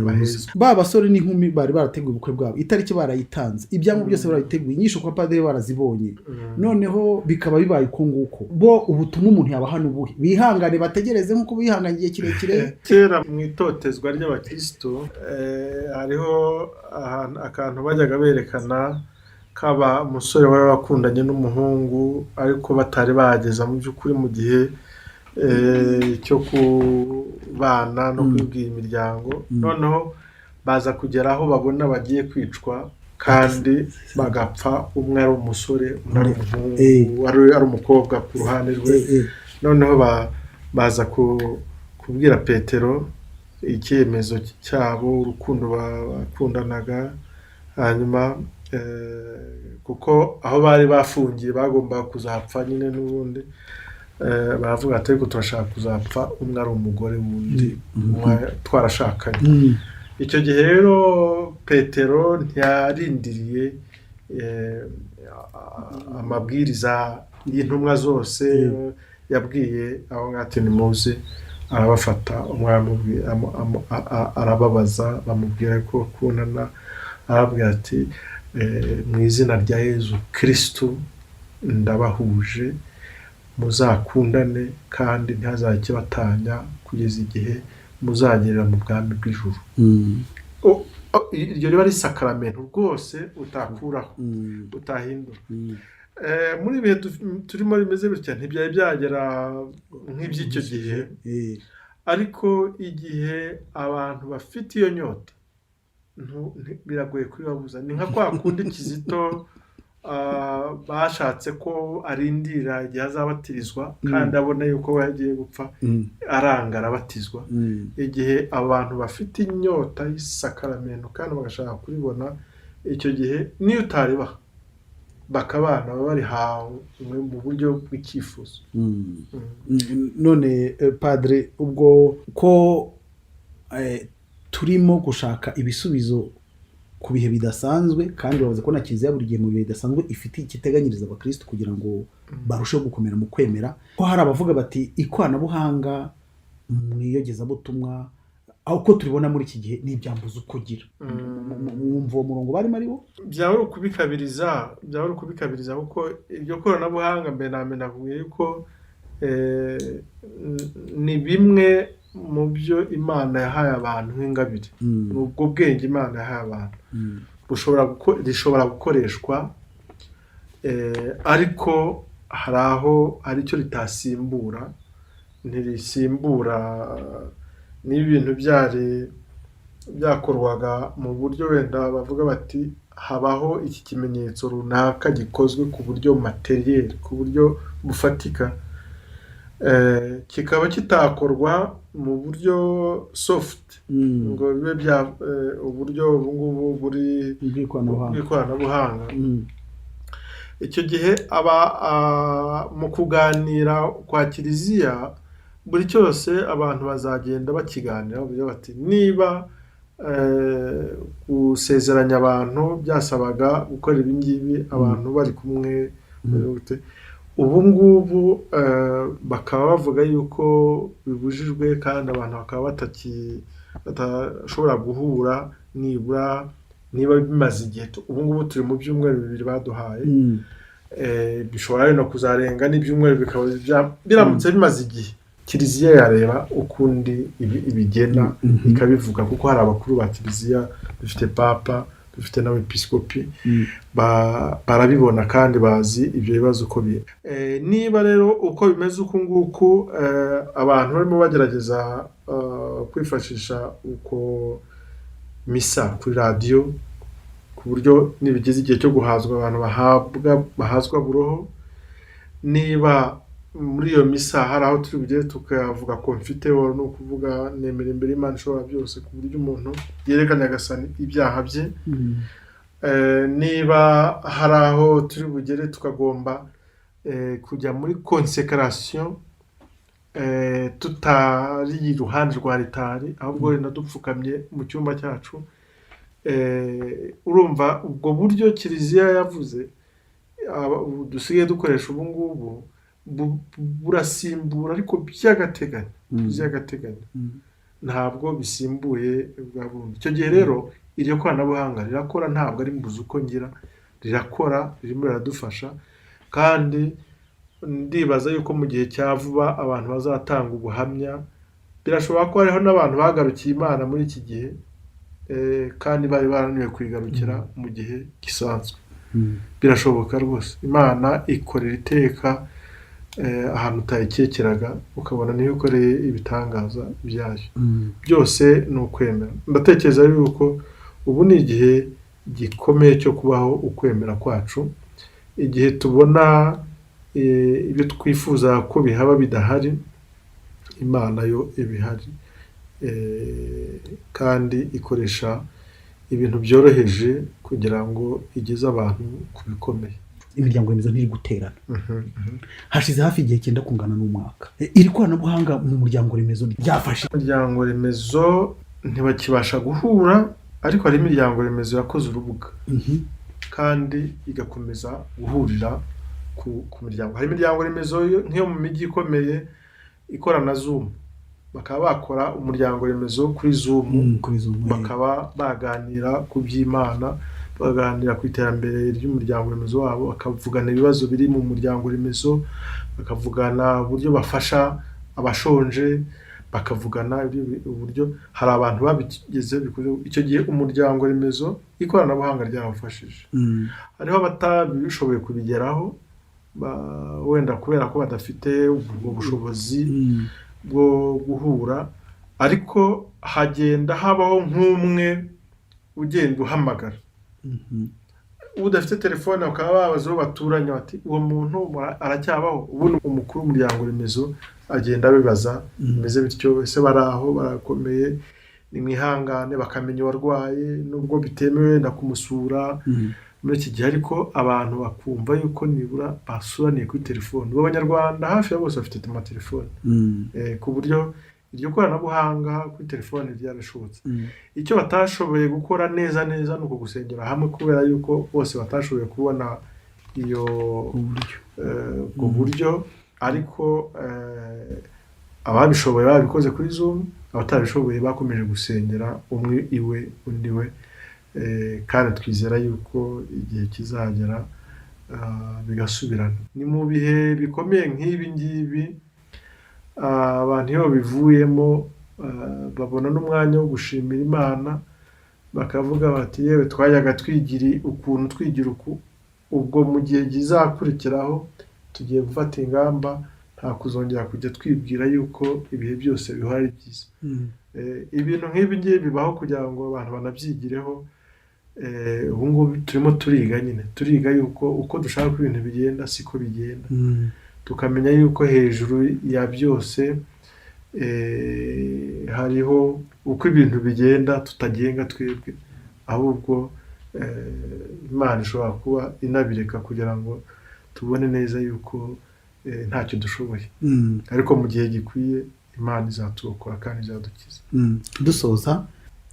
bahezwe. Ba basore n'inkumi bari barateguye ubukwe bwabo, itariki barayitanze, ibyangombwa byose barabiteguye, inyisho kwa padiri barazibonye, noneho bikaba bibaye uko nguko. Bo ubutumwa umuntu yabaha n'ubuhe? Bihangane bategereze nk'uko bihanganye igihe kirekire. Kera mu itotezwa ry'abakristo hariho akantu bajyaga berekana kaba umusore wari wakundanye n'umuhungu ariko batari bageza mu by'ukuri mu gihe cyo kubana no kwibwira imiryango, noneho baza kugera aho babona bagiye kwicwa kandi bagapfa, umwe ari umusore undi ari umuhungu, ari umukobwa ku ruhande rwe. Noneho baza kubwira Petero icyemezo cyabo, urukundo bakundanaga, hanyuma kuko aho bari bafungiye bagomba kuzapfa nyine n'ubundi, baravuga ati ariko turashaka kuzapfa umwe ari umugore wundi twarashakanye. Icyo gihe rero Petero ntiyarindiriye amabwiriza y'intumwa zose, yabwiye abo ngati nimuze, arabafata, umwami arababaza, bamubwira ko bakundana, arababwira ati mu izina rya Yezu Kristo ndabahuje, muzakundane kandi ntihazakibatanya kugeza igihe muzagerera mu bwami bw'ijuru. Iryo riba ari isakaramentu rwose utakuraho, utahindura. Muri ibihe turimo bimeze bitya ntibyari byagera nk'iby'icyo gihe, ariko igihe abantu bafite iyo nyota biragoye kubibabuza. Ni nka kwa kundi Kizito bashatse ko arindira igihe azabatirizwa kandi abona yuko we yagiye gupfa aranga arabatizwa. Igihe abantu bafite inyota y'isakaramento kandi bagashaka kuribona, icyo gihe niyo utaribaha bakabana baba bari hamwe mu buryo bw'icyifuzo. None padre, ubwo ko turimo gushaka ibisubizo ku bihe bidasanzwe kandi bavuze ko na kiliziya buri gihe mu bihe bidasanzwe ifite ikiteganyiriza abakristo kugira ngo barusheho gukomera mu kwemera, ko hari abavuga bati ikoranabuhanga mu iyogezabutumwa uko turibona muri iki gihe ni ibyambuza uko gira mwumva uwo murongo barimo ari wo? Byaba ari ukubikabiriza kuko iryo koranabuhanga mbere na mbere navuye yuko ni bimwe mu byo Imana yahaye abantu nk'ingabire. Ubwo bwenge Imana yahaye abantu rishobora gukoreshwa, ariko hari aho aricyo ritasimbura. Ntirisimbura n'ibintu byari byakorwaga mu buryo wenda bavuga bati habaho iki kimenyetso runaka gikozwe ku buryo materiel, ku buryo bufatika, kikaba kitakorwa mu buryo soft ngo bibe bya uburyo ubungubu buri bw'ikoranabuhanga. Icyo gihe mu kuganira kwa kiliziya buri cyose abantu bazagenda bakiganira bavuga bati niba gusezeranya abantu byasabaga gukora ibi ngibi abantu bari kumwe, ubu ngubu bakaba bavuga yuko bibujijwe kandi abantu bakaba batashobora guhura nibura niba bimaze igihe. Ubu ngubu turi mu byumweru 2 baduhaye, bishobora no kuzarenga n'ibyumweru bikaba biramutse bimaze igihe. Kiliziya yareba ukundi ibigena ikabivuga, kuko hari abakuru ba kiliziya, dufite papa, dufite n'abepiskopi, barabibona kandi bazi ibyo bibazo uko biri. Niba rero uko bimeze uku nguku abantu barimo bagerageza kwifashisha uko misa kuri radiyo, ku buryo nibigeze igihe cyo guhazwa abantu bahazwa buroho, niba muri iyo misa hari aho turi bugere tukavuga confiteor, no kuvuga nemera imbere y'Imana ishobora byose, ku buryo umuntu yerekana Nyagasani ibyaha bye. Niba hari aho turi bugere tukagomba kujya muri consécration, tutari iruhande rwa ritari, ahubwo wenda dupfukamye mu cyumba cyacu. Urumva ubwo buryo kiliziya yavuze dusigaye dukoresha ubu ngubu burasimbura, ariko by'agateganyo, ntabwo bisimbuye bwa bundi. Icyo gihe rero iryo koranabuhanga rirakora, ntabwo ari mbuze uko ngira, rirakora, ririmo riradufasha. Kandi ndibaza yuko mu gihe cya vuba abantu bazatanga ubuhamya. Birashoboka ko hariho n'abantu bagarukiye Imana muri iki gihe, kandi bari barananiwe kwigarukira mu gihe gisanzwe. Birashoboka rwose. Imana ikorera iteka ahantu utayikekeraga, ukabona niyo ikoreye ibitangaza byayo. Byose ni ukwemera. Ndatekereza yuko ubu ni igihe gikomeye cyo kubaho ukwemera kwacu, igihe tubona ibyo twifuza ko bihaba bidahari, Imana yo ibihari, kandi ikoresha ibintu byoroheje kugira ngo igeze abantu ku bikomeye. Imiryango remezo ntiri guterana. Hashize hafi igihe cyenda kungana n'umwaka. Iri koranabuhanga mu muryango remezo ryafashe. Imiryango remezo ntibakibasha guhura, ariko hari imiryango remezo yakoze urubuga kandi igakomeza guhurira ku miryango. Hari imiryango remezo nk'iyo mu mijyi ikomeye ikorana Zoom, bakaba bakora umuryango remezo kuri Zoom, bakaba baganira ku by'Imana, baganira ku iterambere ry'umuryango remezo wabo, bakavugana ibibazo biri mu muryango remezo, bakavugana uburyo bafasha abashonje, bakavugana uburyo hari abantu babigeze. Icyo gihe umuryango remezo ikoranabuhanga ryarafashije. Hariho abatabishoboye kubigeraho, wenda kubera ko badafite ubwo bushobozi bwo guhura, ariko hagenda habaho nk'umwe ugenda uhamagara udafite telefone bakaba babaza uwo baturanye bati uwo muntu aracyabaho. Ubu umukuru w'umuryango remezo agenda abibaza bimeze bityo, ese baraho barakomeye, ni mwihangane, bakamenya uwarwaye nubwo bitemewe na kumusura muri iki gihe, ariko abantu bakumva yuko nibura basuraniye kuri telefone. Abanyarwanda hafi ya bose bafite amatelefone, ku buryo iryo koranabuhanga kuri telefone ryarashobotse. Icyo batashoboye gukora neza ni uko gusengera hamwe, kubera yuko bose batashoboye kubona iyo ubwo buryo, ariko ababishoboye babikoze kuri Zoom, abatabishoboye bakomeje gusengera umwe iwe undi we, kandi twizera yuko igihe kizagera bigasubirana. Ni mu bihe bikomeye nk'ibi ngibi abantu iyo bivuyemo babona n'umwanya wo gushimira Imana, bakavuga bati yewe twajyaga twigira uku, ubwo mu gihe kizakurikiraho tugiye gufata ingamba nta kuzongera kujya twibwira yuko ibihe byose bihora ari byiza. Ibintu nk'ibi ngibi bibaho kugira ngo abantu banabyigireho. Ubu ngubu turimo turiga yuko uko dushaka ko ibintu bigenda siko bigenda, tukamenya yuko hejuru ya byose hariho uko ibintu bigenda tutagenga twebwe, ahubwo Imana ishobora kuba inabireka kugira ngo tubone neza yuko ntacyo dushoboye, ariko mu gihe gikwiye Imana izaturokora kandi izadukiza. Dusoza,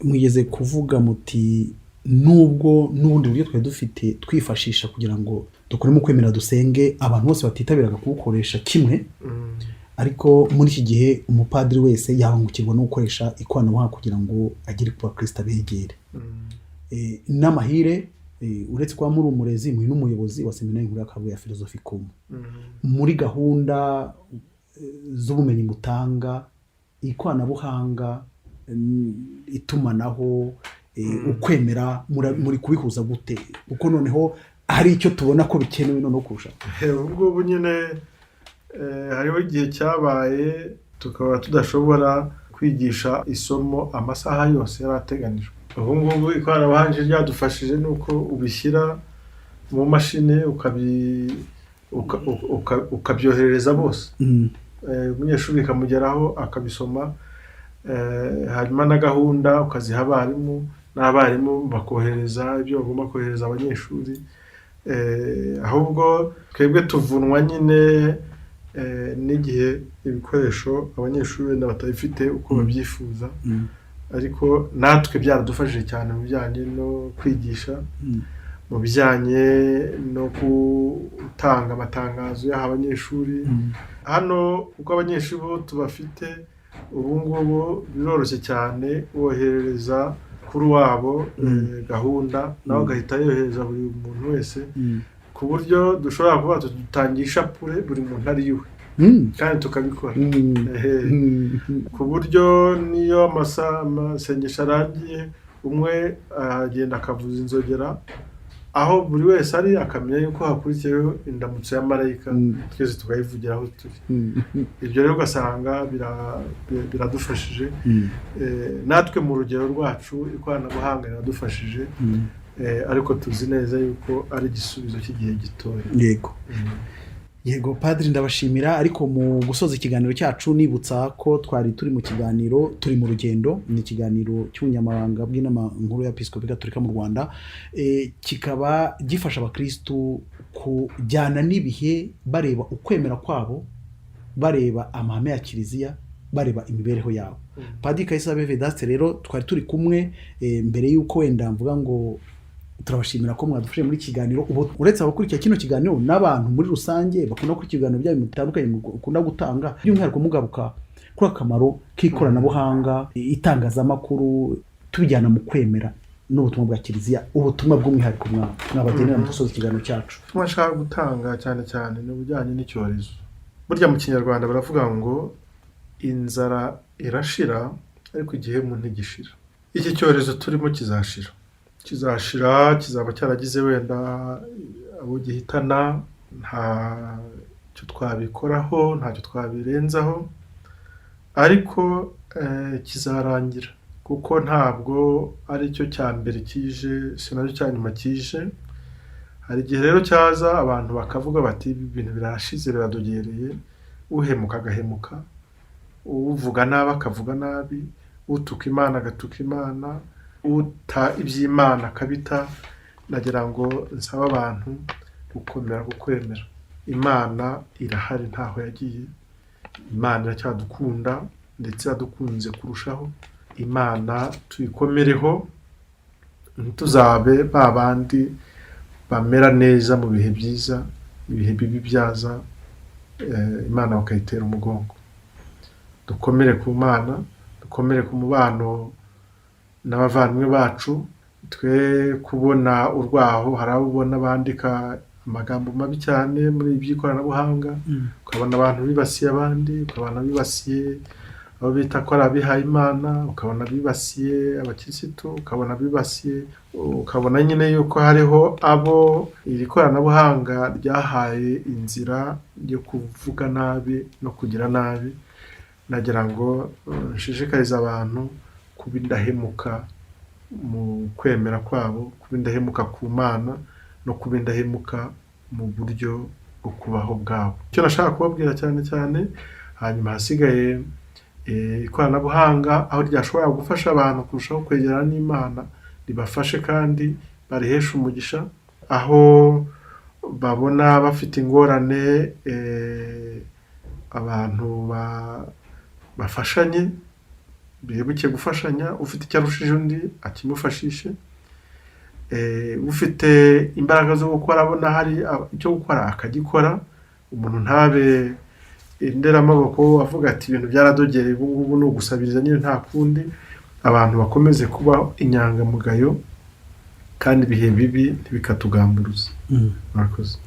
mwigeze kuvuga muti nubwo n'ubundi buryo twari dufite twifashisha kugira ngo dukore mu kwemera dusenge, abantu bose batitabiraga kubukoresha kimwe, ariko muri iki gihe umupadiri wese yahungukirwa no gukoresha ikoranabuhanga kugira ngo agere ku bakristo abegere. N'amahire, uretse kuba muri umurezi muri n'umuyobozi wa seminari nkuru ya Kabuye ya Philosophicum, muri gahunda z'ubumenyi mutanga, ikoranabuhanga, itumanaho, ukwemera, muri kubihuza gute? Kuko noneho hari icyo tubona ko bikenewe noneho kurusha. Ubwo nyine hariho igihe cyabaye tukaba tudashobora kwigisha isomo amasaha yose yarateganijwe. Ubu ngubu ikoranabuhanga ryadufashije nuko ubishyira mu mashine ukabyoherereza bose, umunyeshuri bikamugeraho akabisoma, hanyuma na gahunda ukaziha abarimu, n'abarimu bakohereza ibyo bagomba kohereza abanyeshuri. Ahubwo twebwe tuvunwa nyine n'igihe ibikoresho abanyeshuri wenda batabifite uko babyifuza, ariko natwe byaradufashije cyane mu bijyanye no kwigisha, mu bijyanye no gutanga amatangazo y'aho abanyeshuri. Hano uko abanyeshuri bo tubafite ubu ngubu biroroshye cyane, woherereza kuri wabo gahunda nawe agahita yohereza buri muntu wese, ku buryo dushobora kuba dutangisha pure buri muntu ari iwe, kandi tukabikora ku buryo niyo amasengesho arangiye umwe agenda akavuza inzogera aho buri wese ari, akamenya yuko hakurikiyeho indamutso ya marayika, twese tukayivugira aho turi. Ibyo rero ugasanga biradufashije, natwe mu rugero rwacu ikoranabuhanga riradufashije, ariko tuzi neza yuko ari igisubizo cy'igihe gitoya. Yego Padiri, ndabashimira. Ariko mu gusoza ikiganiro cyacu nibutsa ko twari turi mu kiganiro, turi mu rugendo, ni ikiganiro cy'ubunyamabanga bw'inama nkuru ya Episkopi Gatolika mu Rwanda, kikaba gifasha abakristu kujyana n'ibihe, bareba ukwemera kwabo, bareba amahame ya kiliziya, bareba imibereho yabo. Padiri Kayisabe Vedaste rero twari turi kumwe, mbere y'uko wenda mvuga ngo turabashimira ko mwadufashe muri kiganiro. Ubu uretse abakurikira kino kiganiro n'abantu muri rusange bakunda ku kiganiro byayo bitandukanye mukunda gutanga, by'umwihariko mugaruka kuri akamaro k'ikoranabuhanga, itangazamakuru, tubijyana mu kwemera n'ubutumwa bwa kiliziya, ubutumwa bw'umwihariko mwabagenera mu gusoza ikiganiro cyacu. Twashaka gutanga cyane cyane n'ubujyanye n'icyorezo. Burya mu Kinyarwanda baravuga ngo inzara irashira ariko igihemu ntigishira. Iki cyorezo turimo kizashira, kizaba cyaragize wenda abo gihitana, ntacyo twabikoraho, ntacyo twabirenzaho, ariko kizarangira, kuko ntabwo ari cyo cya mbere kije, si nacyo cya nyuma kije. hari igihe rero cyaza abantu bakavuga bati ibi bintu birashize biradogereye, uhemuka agahemuka, uvuga nabi akavuga nabi, utuka Imana agatuka Imana, uta iby'Imana akabita. Nagira ngo nsaba abantu gukomera ku kwemera. Imana irahari, ntaho yagiye. Imana iracyadukunda ndetse yadukunze kurushaho. Imana tuyikomereho, ntituzabe ba bandi bamera neza mu bihe byiza, ibihe bibi byaza Imana bakayitera umugongo. Dukomere ku Mana, dukomere ku mubano n'abavandimwe bacu, twe kubona urwaho. Hari abo ubona bandika amagambo mabi cyane muri iby'ikoranabuhanga, ukabona abantu bibasiye abandi, ukabona bibasiye abo bita ko ari abihaye Imana, ukabona bibasiye abakirisitu, ukabona bibasiye, ukabona nyine yuko hariho abo iri koranabuhanga ryahaye inzira yo kuvuga nabi no kugira nabi. Nagira ngo nshishikarize abantu kuba indahemuka mu kwemera kwabo, kuba indahemuka ku Mana no kuba indahemuka mu buryo bwo kubaho bwabo. Icyo nashaka kubabwira cyane cyane, hanyuma hasigaye ikoranabuhanga aho ryashobora gufasha abantu kurushaho kwegerana n'Imana, ribafashe kandi barihesha umugisha. Aho babona bafite ingorane, abantu bafashanye, bibuke gufashanya. Ufite icyo arushije undi akimufashishe, ufite imbaraga zo gukora abona hari icyo gukora akagikora. Umuntu ntabe inderamaboko avuga ati ibintu byaradogereye ubu ngubu ni ugusabiriza nyine nta kundi. Abantu bakomeze kuba inyangamugayo kandi ibihe bibi ntibikatugamburuza. Murakoze.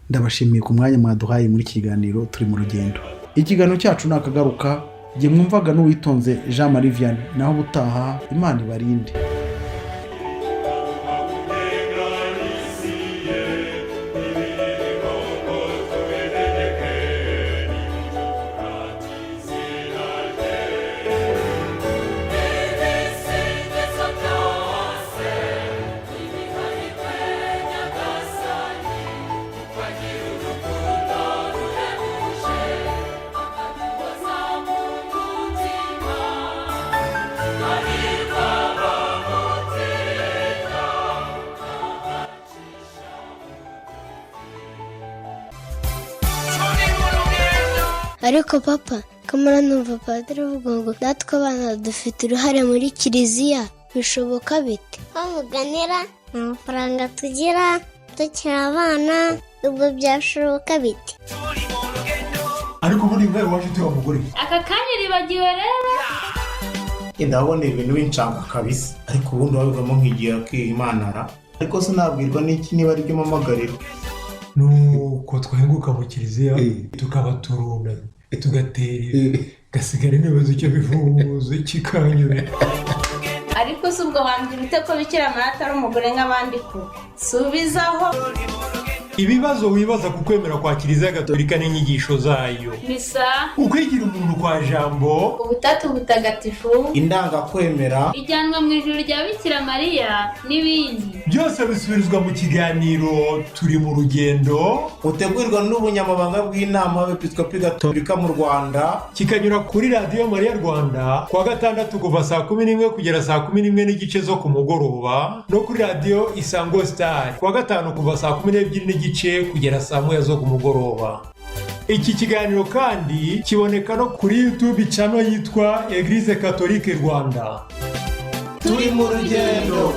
Ndabashimiye ku mwanya mwaduhaye muri kiganiro turi mu rugendo. Ikiganiro cyacu nakagaruka, jye mwumvaga n'uwitonze Jean Marie Vianney. Naho butaha, Imana ibarinde. Ariko papa, kamara numva padiri avuga ngo natwe abana dufite uruhare muri kiliziya, bishoboka bite? Bamuganira nta mafaranga tugira, tukiri abana, ubwo byashoboka bite? ariko muri mwe waje utewe umugore. aka kanya ribagiwe rero. Ndabona ibintu bincanga kabisa, ariko ubundi wabivamo nk'igihe akimanara, ariko sinabwirwa n'iki niba ari byo mpamagarira. Nuko twahinguka mu kiliziya tukaba turunamye, tugatera gasigara n'ibibazo icyo bivuze kikanyura. ariko si ubwo wambwira ute ko Bikira Mariya atari umugore nk'abandi ko? Subizaho. Ibibazo wibaza ku kwemera kwa Kiliziya Gatolika n'inyigisho zayo. Misa, ukwigira umuntu kwa jambo, ubutatu butagatifu, indangakwemera, ijyanwa mu ijuru rya Bikira Mariya n'ibindi. byose bisubirizwa mu kiganiro turi mu rugendo, utegurwa n'ubunyamabanga bw'inama y'Abepiskopi Gatolika mu Rwanda, kikanyura kuri Radio Mariya Rwanda kuwa gatandatu kuva saa 11 kugera saa 11 n'igice zo ku mugoroba, no kuri Radio Isango Star kuwa gatanu kuva saa 12 n'igice kugera saa 1 zo ku mugoroba. Iki kiganiro kandi kiboneka no kuri YouTube channel yitwa Eglise Catholique Rwanda. turi mu rugendo.